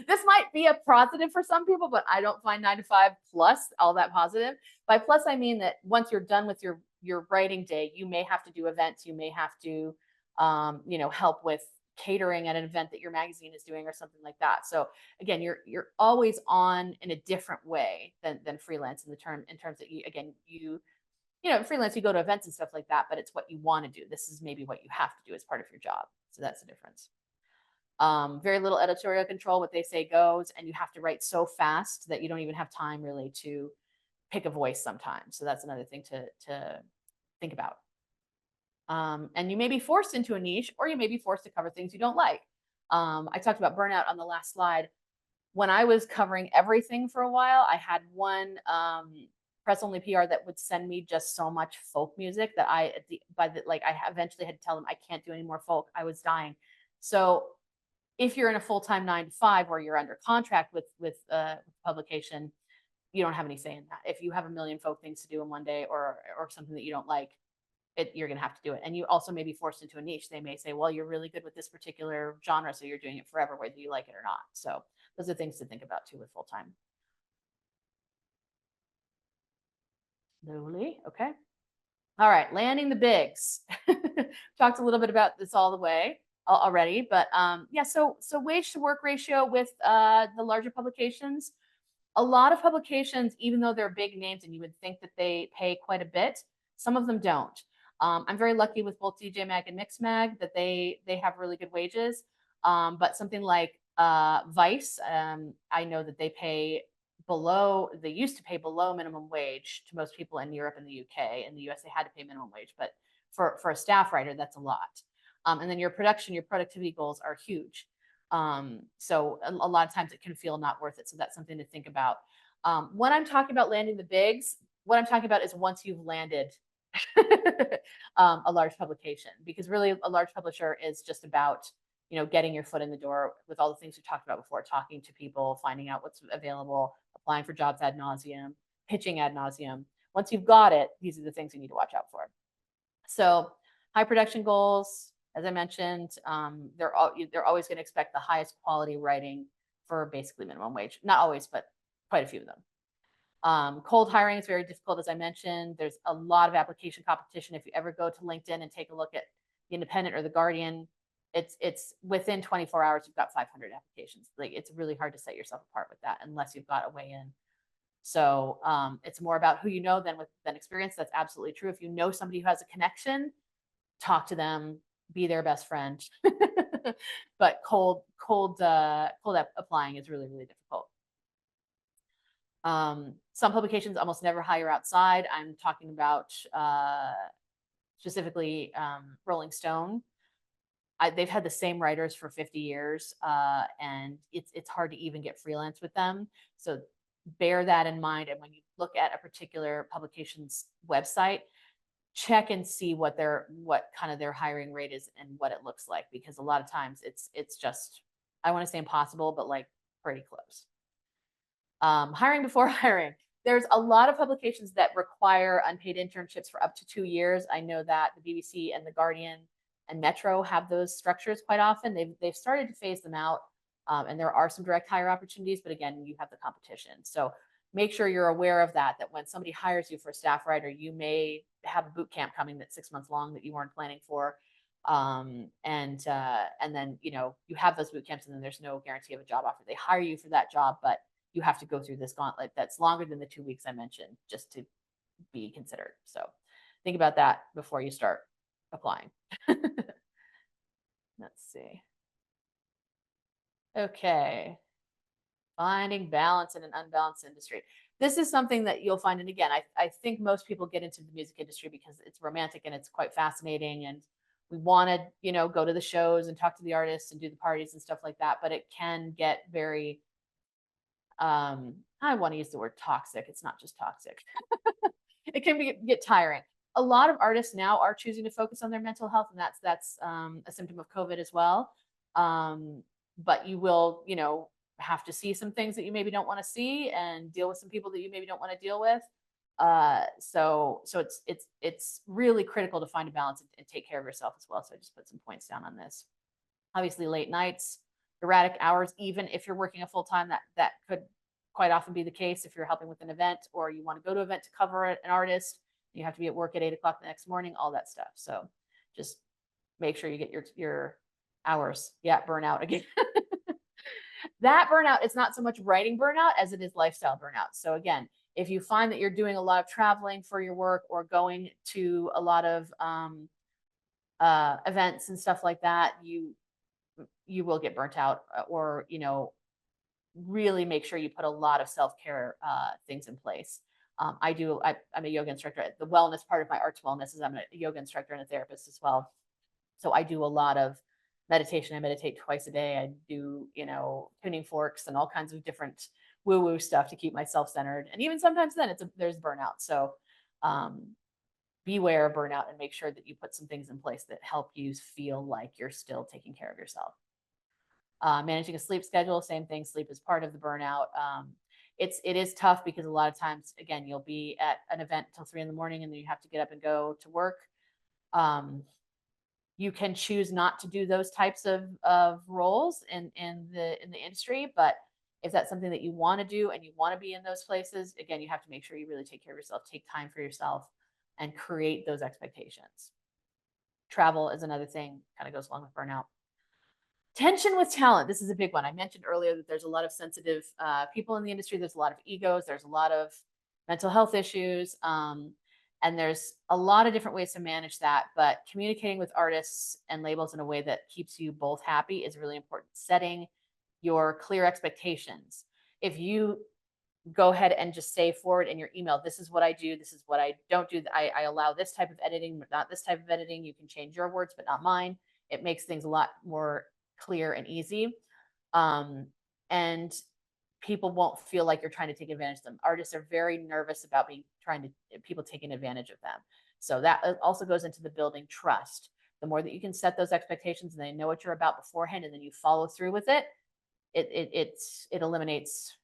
This might be a positive for some people, but I don't find 9 to 5 plus all that positive. By plus, I mean that once you're done with your writing day, you may have to do events. You may have to, help with catering at an event that your magazine is doing or something like that. So again, you're always on in a different way than freelance in terms that freelance, you go to events and stuff like that, but it's what you want to do. This is maybe what you have to do as part of your job. So that's the difference. Very little editorial control. What they say goes, and you have to write so fast that you don't even have time really to pick a voice sometimes. So that's another thing to think about. And you may be forced into a niche, or you may be forced to cover things you don't like. I talked about burnout on the last slide. When I was covering everything for a while, I had one press only PR that would send me just so much folk music that I eventually had to tell them I can't do any more folk. I was dying. So if you're in a full-time 9 to 5 or you're under contract with publication, you don't have any say in that. If you have a million folk things to do in one day or something that you don't like, you're going to have to do it. And you also may be forced into a niche. They may say, well, you're really good with this particular genre, so you're doing it forever, whether you like it or not. So those are things to think about too with full-time. Slowly. Okay. All right. Landing the bigs. Talked a little bit about this all the way already, but so wage to work ratio with the larger publications. A lot of publications, even though they're big names and you would think that they pay quite a bit, Some of them don't. I'm very lucky with both DJ Mag and Mix Mag that they have really good wages. But something like Vice, I know that they pay below, they used to pay below minimum wage to most people in Europe and the UK. In the US, they had to pay minimum wage, but for a staff writer, that's a lot. And then your production, your productivity goals are huge. So a lot of times it can feel not worth it. So that's something to think about. When I'm talking about landing the bigs, what I'm talking about is once you've landed a large publication, because really a large publisher is just about, you know, getting your foot in the door with all the things we talked about before, talking to people, finding out what's available, applying for jobs ad nauseum, pitching ad nauseum. Once you've got it, these are the things you need to watch out for. So high production goals, as I mentioned, they're always going to expect the highest quality writing for basically minimum wage. Not always, but quite a few of them. Cold hiring is very difficult, as I mentioned. There's a lot of application competition. If you ever go to LinkedIn and take a look at the Independent or the Guardian, it's within 24 hours you've got 500 applications. Like, it's really hard to set yourself apart with that unless you've got a way in. So it's more about who you know than experience. That's absolutely true. If you know somebody who has a connection, talk to them, be their best friend. But cold applying is really, really difficult. Some publications almost never hire outside. I'm talking about specifically Rolling Stone. They've had the same writers for 50 years, and it's hard to even get freelance with them. So bear that in mind. And when you look at a particular publication's website, check and see what kind of their hiring rate is and what it looks like, because a lot of times it's just, I want to say impossible, but like pretty close. Hiring before hiring. There's a lot of publications that require unpaid internships for up to 2 years. I know that the BBC and the Guardian and Metro have those structures quite often. They've started to phase them out, and there are some direct hire opportunities, but again, you have the competition. So make sure you're aware of that, that when somebody hires you for a staff writer, you may have a boot camp coming that's 6 months long that you weren't planning for. And then, you know, you have those boot camps and then there's no guarantee of a job offer. They hire you for that job, but you have to go through this gauntlet that's longer than the 2 weeks I mentioned, just to be considered. So think about that before you start applying. Let's see. Okay. Finding balance in an unbalanced industry. This is something that you'll find, and again, I think most people get into the music industry because it's romantic and it's quite fascinating, and we want to, you know, go to the shows and talk to the artists and do the parties and stuff like that, but it can get very, I want to use the word toxic. It's not just toxic. It can get tiring. A lot of artists now are choosing to focus on their mental health, and that's a symptom of COVID as well. But you will, you know, have to see some things that you maybe don't want to see and deal with some people that you maybe don't want to deal with. So it's really critical to find a balance and take care of yourself as well. So I just put some points down on this. Obviously, late nights, erratic hours, even if you're working a full time, that could quite often be the case if you're helping with an event or you want to go to an event to cover an artist. You have to be at work at 8 o'clock the next morning, all that stuff. So just make sure you get your hours. Yeah, burnout again. That burnout is not so much writing burnout as it is lifestyle burnout. So again, if you find that you're doing a lot of traveling for your work or going to a lot of events and stuff like that, you will get burnt out, or, you know, really make sure you put a lot of self-care things in place. I'm a yoga instructor. The wellness part of my arts wellness is I'm a yoga instructor and a therapist as well. So I do a lot of meditation. I meditate twice a day. I do, you know, tuning forks and all kinds of different woo-woo stuff to keep myself centered. And even sometimes then there's burnout. So beware of burnout and make sure that you put some things in place that help you feel like you're still taking care of yourself. Managing a sleep schedule, same thing. Sleep is part of the burnout. It is tough because a lot of times, again, you'll be at an event until 3 a.m. and then you have to get up and go to work. You can choose not to do those types of roles in the industry, but if that's something that you want to do and you want to be in those places, again, you have to make sure you really take care of yourself, take time for yourself, and create those expectations. Travel is another thing, kind of goes along with burnout. Tension with talent. This is a big one. I mentioned earlier that there's a lot of sensitive people in the industry. There's a lot of egos. There's a lot of mental health issues. And there's a lot of different ways to manage that, but communicating with artists and labels in a way that keeps you both happy is really important. Setting your clear expectations. If you go ahead and just say forward in your email, this is what I do, this is what I don't do. I allow this type of editing, but not this type of editing. You can change your words, but not mine. It makes things a lot more clear and easy. And people won't feel like you're trying to take advantage of them. Artists are very nervous about people taking advantage of them. So that also goes into the building trust. The more that you can set those expectations and they know what you're about beforehand, and then you follow through with it, it eliminates,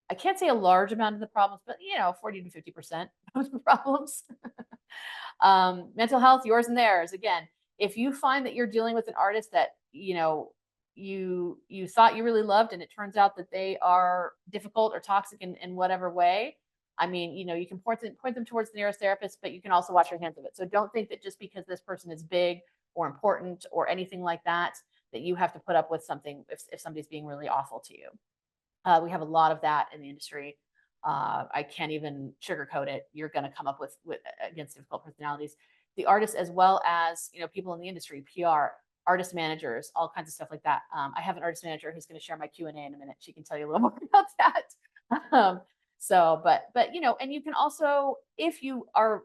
I can't say a large amount of the problems, but 40 to 50% of the problems. Mental health, yours and theirs. Again, if you find that you're dealing with an artist that you thought you really loved, and it turns out that they are difficult or toxic in whatever way, I mean, you can point them towards the nearest therapist, but you can also wash your hands of it. So don't think that just because this person is big or important or anything like that, that you have to put up with something if somebody's being really awful to you. We have a lot of that in the industry. I can't even sugarcoat it. You're going to come up with against difficult personalities. The artists, as well as people in the industry, PR, artist managers, all kinds of stuff like that. I have an artist manager who's going to share my Q&A in a minute. She can tell you a little more about that. But and you can also, if you are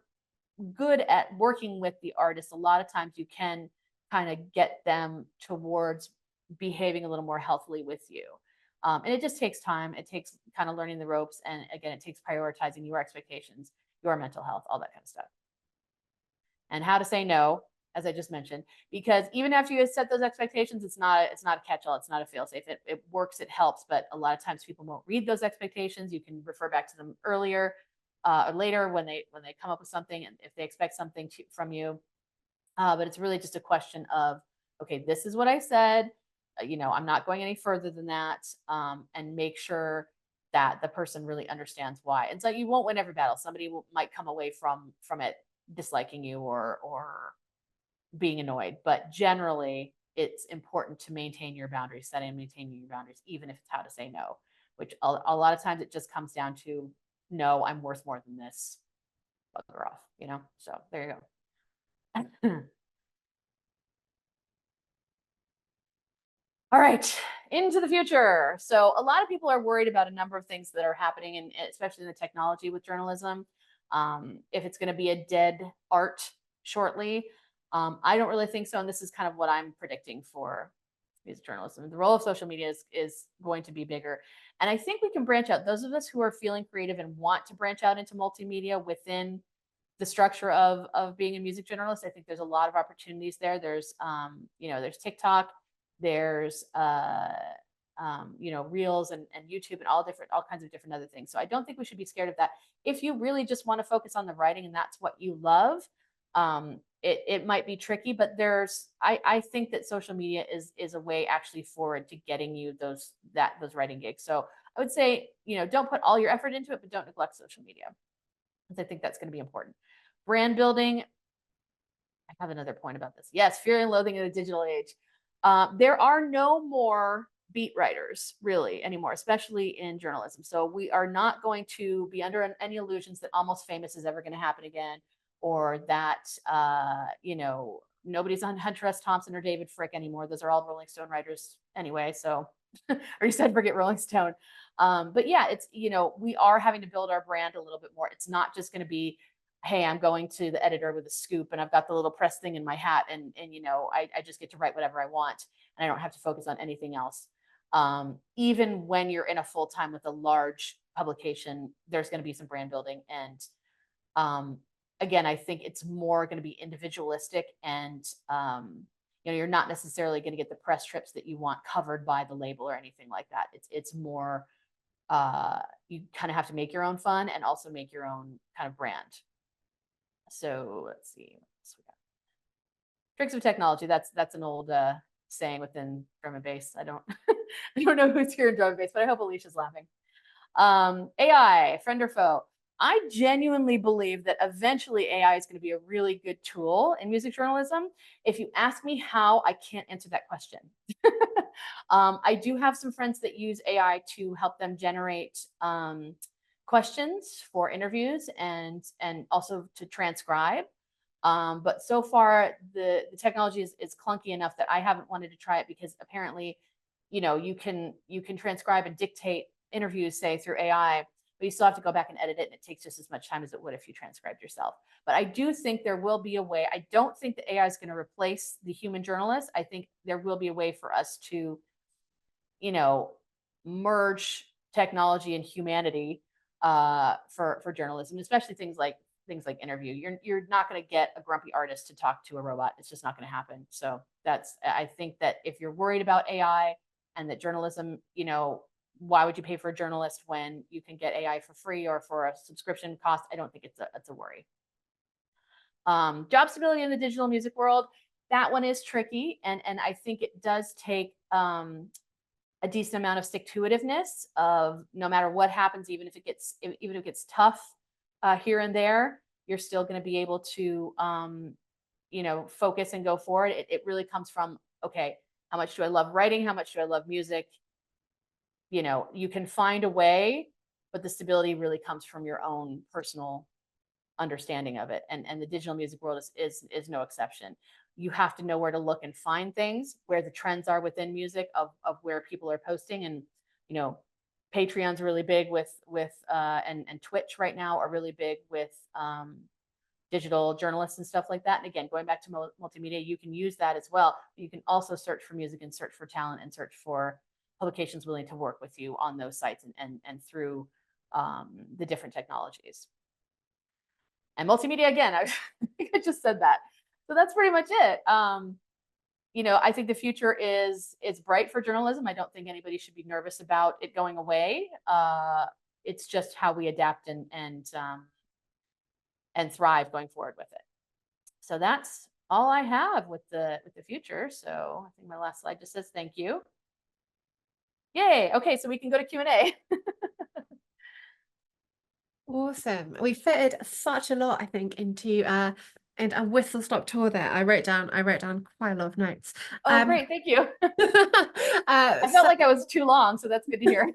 good at working with the artist, a lot of times you can kind of get them towards behaving a little more healthily with you. And it just takes time. It takes kind of learning the ropes. And again, it takes prioritizing your expectations, your mental health, all that kind of stuff. And how to say no, as I just mentioned, because even after you set those expectations, it's not a catch-all. It's not a fail-safe. It works, it helps, but a lot of times people won't read those expectations. You can refer back to them earlier or later when they come up with something, and if they expect something from you. But it's really just a question of, okay, this is what I said. I'm not going any further than that, and make sure that the person really understands why. And so you won't win every battle. Somebody might come away from it disliking you or being annoyed, but generally it's important to maintain your boundaries, setting and maintaining your boundaries, even if it's how to say no, which a lot of times it just comes down to, no, I'm worth more than this. Bugger off, So there you go. All right, into the future. So a lot of people are worried about a number of things that are happening, and especially in the technology with journalism. If it's going to be a dead art shortly, I don't really think so. And this is kind of what I'm predicting for music journalism. The role of social media is going to be bigger. And I think we can branch out. Those of us who are feeling creative and want to branch out into multimedia within the structure of being a music journalist, I think there's a lot of opportunities there. There's there's TikTok, there's reels and YouTube and all kinds of different other things. So I don't think we should be scared of that. If you really just want to focus on the writing and that's what you love, it might be tricky, but I think that social media is a way actually forward to getting you those writing gigs. So I would say, don't put all your effort into it, but don't neglect social media, because I think that's going to be important. Brand building. I have another point about this. Yes, fear and loathing in the digital age. There are no more beat writers really anymore, especially in journalism. So we are not going to be under any illusions that Almost Famous is ever going to happen again, or that nobody's on Hunter S. Thompson or David Frick anymore. Those are all Rolling Stone writers anyway. So, or you said forget Rolling Stone. But yeah, it's we are having to build our brand a little bit more. It's not just going to be, hey, I'm going to the editor with a scoop and I've got the little press thing in my hat, and I just get to write whatever I want and I don't have to focus on anything else. Even when you're in a full time with a large publication, there's going to be some brand building. And again, I think it's more going to be individualistic, and you're not necessarily going to get the press trips that you want covered by the label or anything like that. It's more you kind of have to make your own fun and also make your own kind of brand. So let's see. Tricks of technology. That's an old saying within drum and bass. I don't know who's here in drum and bass, but I hope Alicia's laughing. AI, friend or foe. I genuinely believe that eventually AI is going to be a really good tool in music journalism. If you ask me how, I can't answer that question. I do have some friends that use AI to help them generate questions for interviews and also to transcribe. But so far the technology is clunky enough that I haven't wanted to try it, because apparently, you can transcribe and dictate interviews, say, through AI, but you still have to go back and edit it, and it takes just as much time as it would if you transcribed yourself. But I do think there will be a way. I don't think that AI is going to replace the human journalist. I think there will be a way for us to, merge technology and humanity for journalism, especially things like interview. You're not going to get a grumpy artist to talk to a robot. It's just not going to happen. So I think that if you're worried about AI and that journalism, why would you pay for a journalist when you can get AI for free or for a subscription cost? I don't think it's a worry. Job stability in the digital music world, that one is tricky, and I think it does take a decent amount of stick-to-itiveness of, no matter what happens, even if it gets tough here and there, you're still going to be able to focus and go forward. It really comes from, okay, how much do I love writing? How much do I love music? You can find a way, but the stability really comes from your own personal understanding of it. And the digital music world is no exception. You have to know where to look and find things, where the trends are within music of where people are posting. And, Patreon's really big with and Twitch right now are really big with digital journalists and stuff like that. And again, going back to multimedia, you can use that as well. You can also search for music and search for talent and search for publications willing to work with you on those sites and through the different technologies. And multimedia, again, I think I just said that. So that's pretty much it. I think the future is bright for journalism. I don't think anybody should be nervous about it going away. It's just how we adapt and thrive going forward with it. So that's all I have with the future. So I think my last slide just says thank you. Yay. Okay, so we can go to Q&A. Awesome. We fitted such a lot, I think, into and a whistle stop tour there. I wrote down quite a lot of notes. Oh, great, thank you. I felt so, like I was too long, so that's good to hear.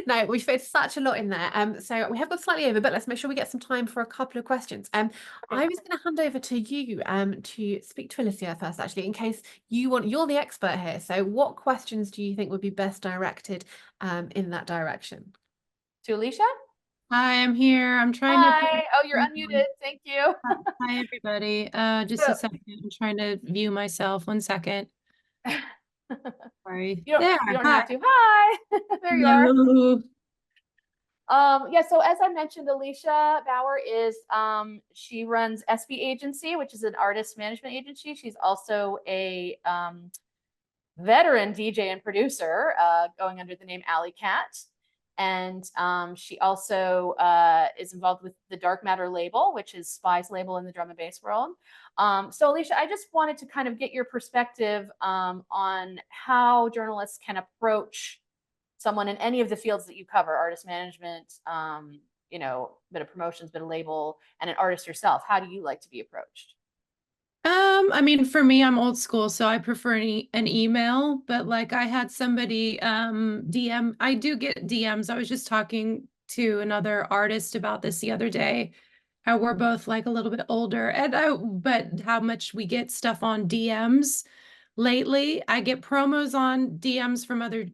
No, we fit such a lot in there. So we have got slightly over, but let's make sure we get some time for a couple of questions. Okay. I was going to hand over to you to speak to Alicia first, actually, in case you're the expert here. So what questions do you think would be best directed in that direction? To Alicia? Hi, I'm here. I'm trying to. Hi. Oh, you're unmuted. Thank you. Hi, everybody. Just a second. I'm trying to view myself. 1 second. Sorry. You don't Hi. have to. Hi. There you Hello. are. Yeah, so as I mentioned, Alicia Bauer she runs SB Agency, which is an artist management agency. She's also a veteran DJ and producer, going under the name Alley Cat. And she also is involved with the Dark Matter label, which is Spy's label in the drum and bass world. So Alicia, I just wanted to kind of get your perspective on how journalists can approach someone in any of the fields that you cover: artist management, bit of promotions, bit of label, and an artist yourself. How do you like to be approached? I mean, for me, I'm old school, so I prefer an email, but like I had somebody DM, I do get DMs. I was just talking to another artist about this the other day, how we're both like a little bit older, but how much we get stuff on DMs lately. I get promos on DMs from other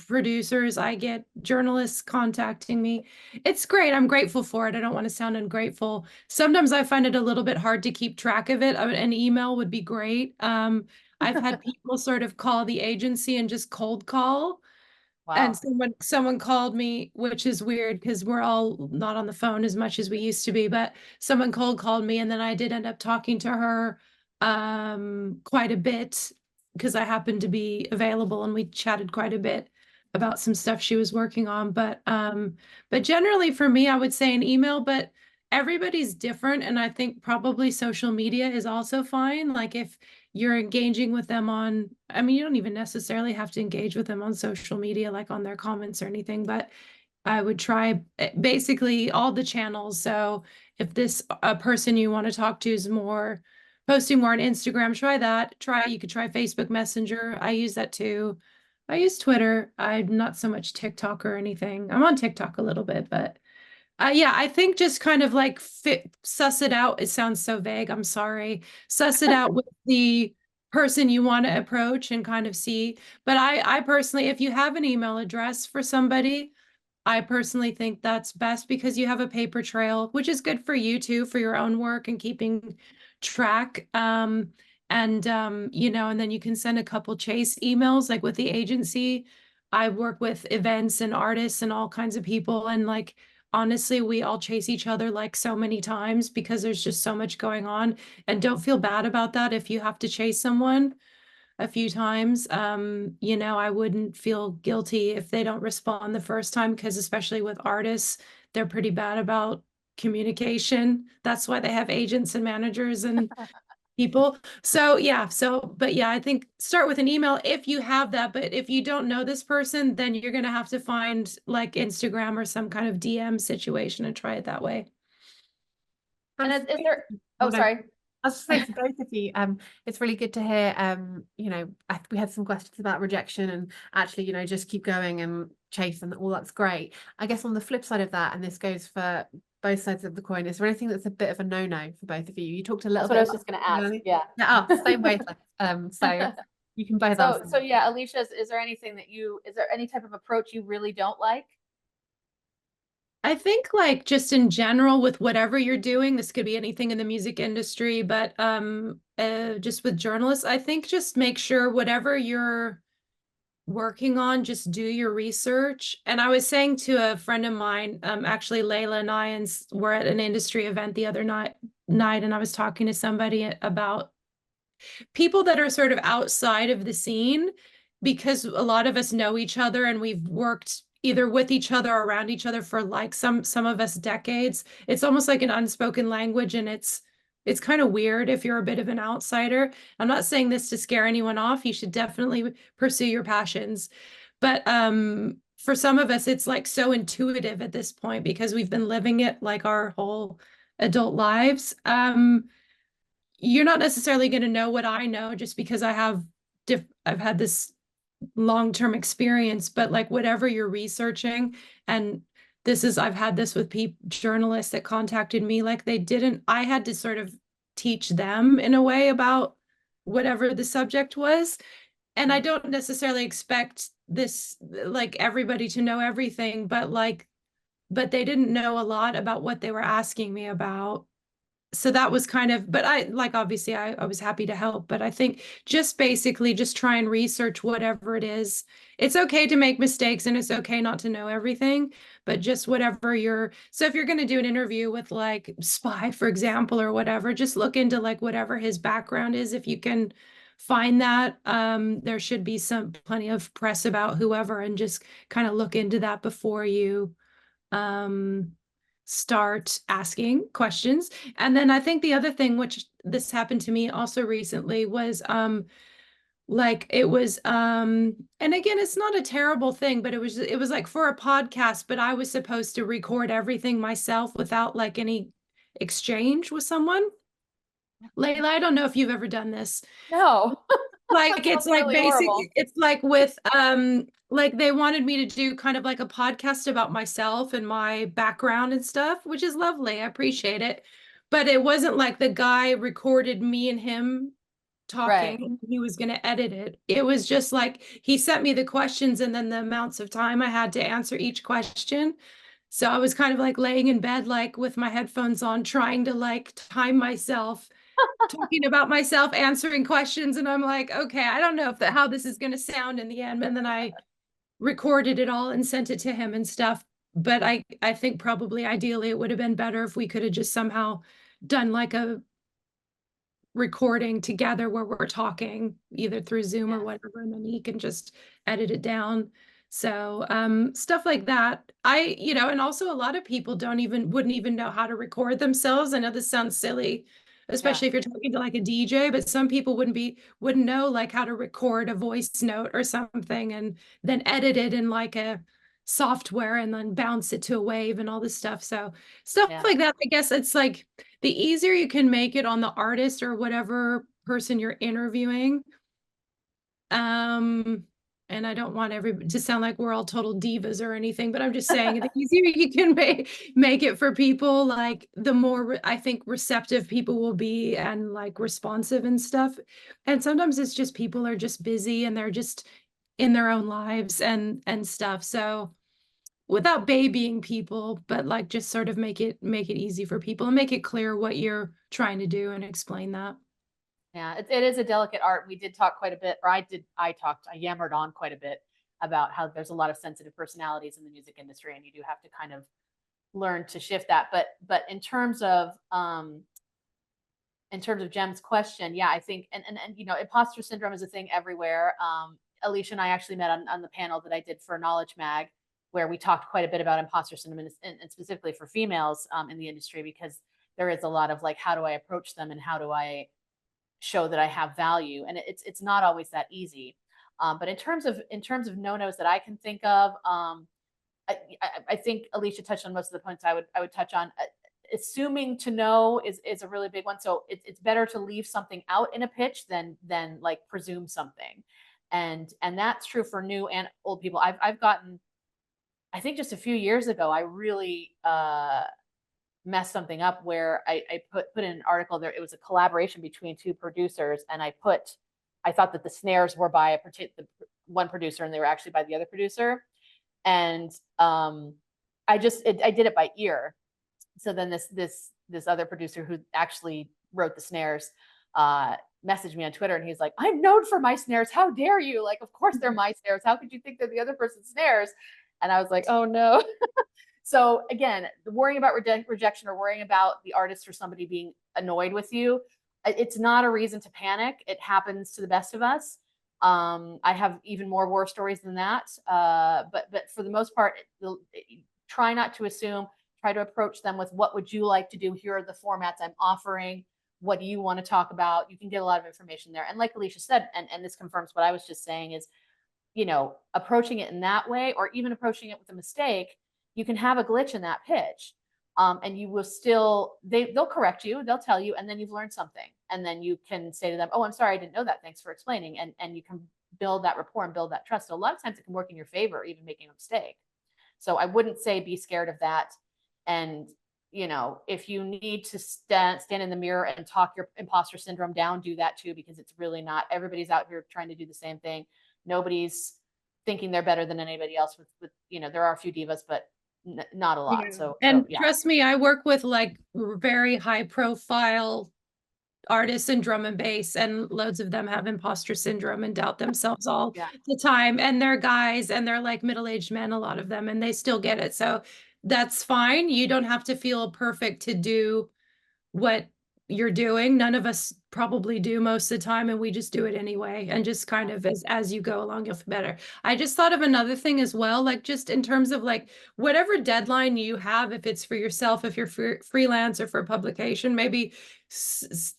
producers. I get journalists contacting me. It's great. I'm grateful for it. I don't want to sound ungrateful. Sometimes I find it a little bit hard to keep track of it. An email would be great. I've had people sort of call the agency and just cold call. Wow. And someone called me, which is weird because we're all not on the phone as much as we used to be, but someone cold called me, and then I did end up talking to her quite a bit because I happened to be available, and we chatted quite a bit about some stuff she was working on. But generally for me, I would say an email, but everybody's different. And I think probably social media is also fine. Like if you're engaging with them on, I mean, you don't even necessarily have to engage with them on social media, like on their comments or anything, but I would try basically all the channels. So if a person you want to talk to is posting more on Instagram, try that. You could try Facebook Messenger. I use that too. I use Twitter. I'm not so much TikTok or anything. I'm on TikTok a little bit, but Yeah, I think just kind of like suss it out. It sounds so vague. I'm sorry. Suss it out with the person you want to approach and kind of see. But I personally, if you have an email address for somebody, I personally think that's best because you have a paper trail, which is good for you too, for your own work and keeping track. And then you can send a couple chase emails like with the agency. I work with events and artists and all kinds of people. And like, honestly, we all chase each other like so many times because there's just so much going on. And don't feel bad about that if you have to chase someone a few times. I wouldn't feel guilty if they don't respond the first time, because especially with artists, they're pretty bad about communication. That's why they have agents and managers and people. But yeah, I think start with an email if you have that. But if you don't know this person, then you're going to have to find like Instagram or some kind of DM situation and try it that way. And is there, oh, sorry. I was just saying for both of you, it's really good to hear, we had some questions about rejection and actually, just keep going and chase and all that's great. I guess on the flip side of that, and this goes for both sides of the coin, is there anything that's a bit of a no-no for both of you? You talked a little That's what bit I was just going to ask. Yeah. Yeah, same wavelength. So you can both answer. So yeah, Alicia, is there any type of approach you really don't like? I think like just in general with whatever you're doing, this could be anything in the music industry, but just with journalists, I think just make sure whatever you're working on, just do your research. And I was saying to a friend of mine, actually Layla and I were at an industry event the other night, and I was talking to somebody about people that are sort of outside of the scene, because a lot of us know each other and we've worked either with each other or around each other for like some of us decades. It's almost like an unspoken language, and it's kind of weird if you're a bit of an outsider. I'm not saying this to scare anyone off. You should definitely pursue your passions. But for some of us, it's like so intuitive at this point because we've been living it like our whole adult lives. You're not necessarily going to know what I know just because I've had this long-term experience, but like whatever you're researching, and I've had this with journalists that contacted me, like I had to sort of teach them in a way about whatever the subject was. And I don't necessarily expect this, like everybody to know everything, but they didn't know a lot about what they were asking me about. So that was kind of, but obviously I was happy to help, but I think just basically just try and research whatever it is. It's okay to make mistakes and it's okay not to know everything, but just whatever so if you're going to do an interview with like Spy, for example, or whatever, just look into like whatever his background is. If you can find that, there should be plenty of press about whoever, and just kind of look into that before you, start asking questions. And then I think the other thing, which this happened to me also recently, was and again, it's not a terrible thing, but it was like for a podcast, but I was supposed to record everything myself without like any exchange with someone. Layla, I don't know if you've ever done this. No. Like it's like really basically horrible. it's like with like they wanted me to do kind of like a podcast about myself and my background and stuff, which is lovely. I appreciate it. But it wasn't like the guy recorded me and him talking. Right. He was going to edit it. It was just like he sent me the questions and then the amounts of time I had to answer each question. So I was kind of like laying in bed, like with my headphones on, trying to like time myself talking about myself, answering questions, and I'm like, okay, I don't know how this is going to sound in the end. And then I recorded it all and sent it to him and stuff. But I think probably ideally it would have been better if we could have just somehow done like a recording together where we're talking either through Zoom or whatever, and then he can just edit it down. So stuff like that. And also a lot of people wouldn't even know how to record themselves. I know this sounds silly, especially if you're talking to like a DJ, but some people wouldn't know like how to record a voice note or something and then edit it in like a software and then bounce it to a wave and all this stuff. So stuff like that, I guess it's like the easier you can make it on the artist or whatever person you're interviewing. And and I don't want everybody to sound like we're all total divas or anything, but I'm just saying the easier you can make it for people, like the more I think receptive people will be and like responsive and stuff. And sometimes it's just people are just busy and they're just in their own lives and stuff. So without babying people, but like just sort of make it easy for people and make it clear what you're trying to do and explain that. Yeah, it is a delicate art. We did talk quite a bit, or I yammered on quite a bit about how there's a lot of sensitive personalities in the music industry, and you do have to kind of learn to shift that. But in terms of Jem's question, yeah, I think, and you know, imposter syndrome is a thing everywhere. Alicia and I actually met on the panel that I did for Knowledge Mag, where we talked quite a bit about imposter syndrome and specifically for females in the industry, because there is a lot of like, how do I approach them and how do I show that I have value? And it's not always that easy. But in terms of no-nos that I can think of, I think Alicia touched on most of the points I would touch on. Assuming to know is a really big one. So it's better to leave something out in a pitch than like presume something. And that's true for new and old people. I've gotten, I think just a few years ago, I really messed something up where I put in an article there. It was a collaboration between two producers, and I thought that the snares were by one producer and they were actually by the other producer. And I did it by ear. So then this other producer who actually wrote the snares messaged me on Twitter, and he's like, "I'm known for my snares. How dare you? Like, of course they're my snares. How could you think they're the other person's snares?" And I was like, "Oh no." So again, worrying about rejection or worrying about the artist or somebody being annoyed with you, it's not a reason to panic. It happens to the best of us. I have even more war stories than that. But for the most part, try not to assume. Try to approach them with, what would you like to do? Here are the formats I'm offering. What do you want to talk about? You can get a lot of information there. And like Alicia said, and this confirms what I was just saying, is, you know, approaching it in that way, or even approaching it with a mistake, you can have a glitch in that pitch. And you will still, they'll correct you, they'll tell you, and then you've learned something. And then you can say to them, "Oh, I'm sorry, I didn't know that. Thanks for explaining." And you can build that rapport and build that trust. So a lot of times it can work in your favor, even making a mistake. So I wouldn't say be scared of that. And, you know, if you need to stand in the mirror and talk your imposter syndrome down, do that too, because it's really not, everybody's out here trying to do the same thing. Nobody's thinking they're better than anybody else with you know, there are a few divas, but not a lot. Yeah. And yeah. trust me, I work with like very high profile artists in drum and bass, and loads of them have imposter syndrome and doubt themselves all the time. And they're guys and they're like middle-aged men, a lot of them, and they still get it. So that's fine. You don't have to feel perfect to do what you're doing. None of us probably do most of the time, and we just do it anyway. And just kind of as you go along, you'll feel better. I just thought of another thing as well, like just in terms of like whatever deadline you have, if it's for yourself, if you're freelance or for publication, maybe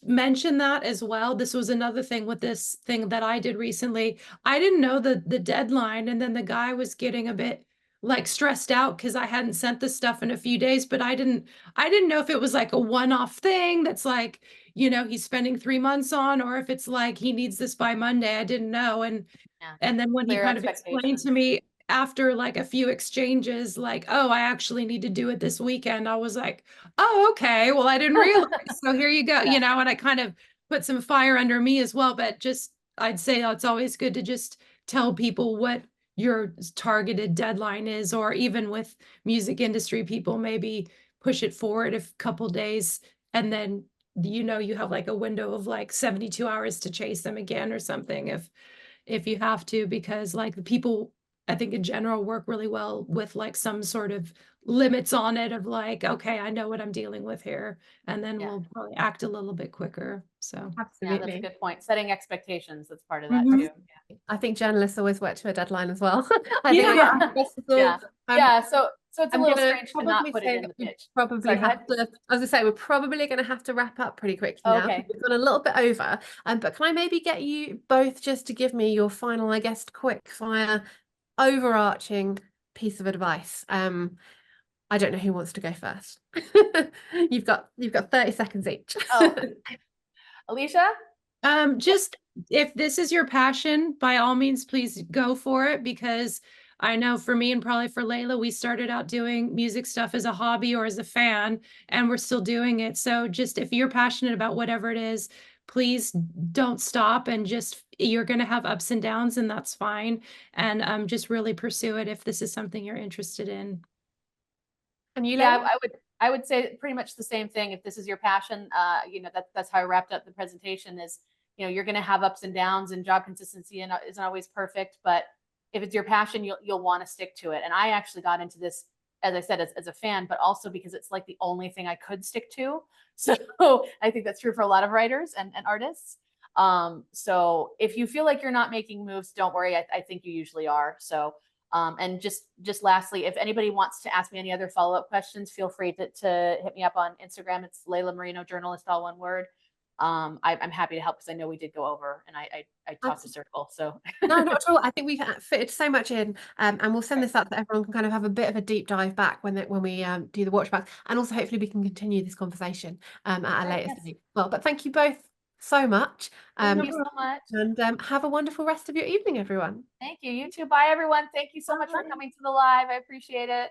mention that as well. This was another thing with this thing that I did recently. I didn't know the deadline, and then the guy was getting a bit like stressed out because I hadn't sent this stuff in a few days, but I didn't know if it was like a one-off thing that's like, you know, he's spending 3 months on, or if it's like he needs this by Monday. I didn't know. And then when he kind of explained to me after like a few exchanges, like, "Oh, I actually need to do it this weekend," I was like, "Oh, okay. Well, I didn't realize." So here you go, you know, and I kind of put some fire under me as well. But just, I'd say it's always good to just tell people what your targeted deadline is, or even with music industry people, maybe push it forward a couple days, and then, you know, you have like a window of like 72 hours to chase them again or something if you have to, because like the people, I think in general, work really well with like some sort of limits on it of like, okay, I know what I'm dealing with here, and then we'll probably act a little bit quicker. So Absolutely. Yeah, that's a good point. Setting expectations, that's part of that too. I think journalists always work to a deadline as well. So it's a little strange to not put it in the pitch. Probably have to, as I say, we're probably going to have to wrap up pretty quickly now. Okay. We've gone a little bit over. But can I maybe get you both just to give me your final, I guess, quick fire overarching piece of advice? I don't know who wants to go first. You've got 30 seconds each. Alicia? Just if this is your passion, by all means, please go for it, because I know for me and probably for Layla, we started out doing music stuff as a hobby or as a fan, and we're still doing it. So just if you're passionate about whatever it is, please don't stop, and just you're going to have ups and downs, and that's fine. And just really pursue it if this is something you're interested in. And you, Yeah, Layla? I would say pretty much the same thing. If this is your passion, you know, that's how I wrapped up the presentation is, you know, you're going to have ups and downs, and job consistency isn't always perfect, but if it's your passion, you'll want to stick to it. And I actually got into this, as I said, as a fan, but also because it's like the only thing I could stick to. So I think that's true for a lot of writers and artists. So if you feel like you're not making moves, don't worry. I think you usually are. So and just lastly, if anybody wants to ask me any other follow-up questions, feel free to hit me up on Instagram. It's Layla Marino, journalist, all one word. I'm happy to help because I know we did go over, and I talked a circle. So No, not at all. I think we've fitted so much in, and we'll send this out so everyone can kind of have a bit of a deep dive back when we do the watch back, and also hopefully we can continue this conversation at a later yes. stage. Well, but thank you both so much. Thank you so much. And have a wonderful rest of your evening, everyone. Thank you. You too. Bye, everyone. Thank you so much for Bye. coming to the live. I appreciate it.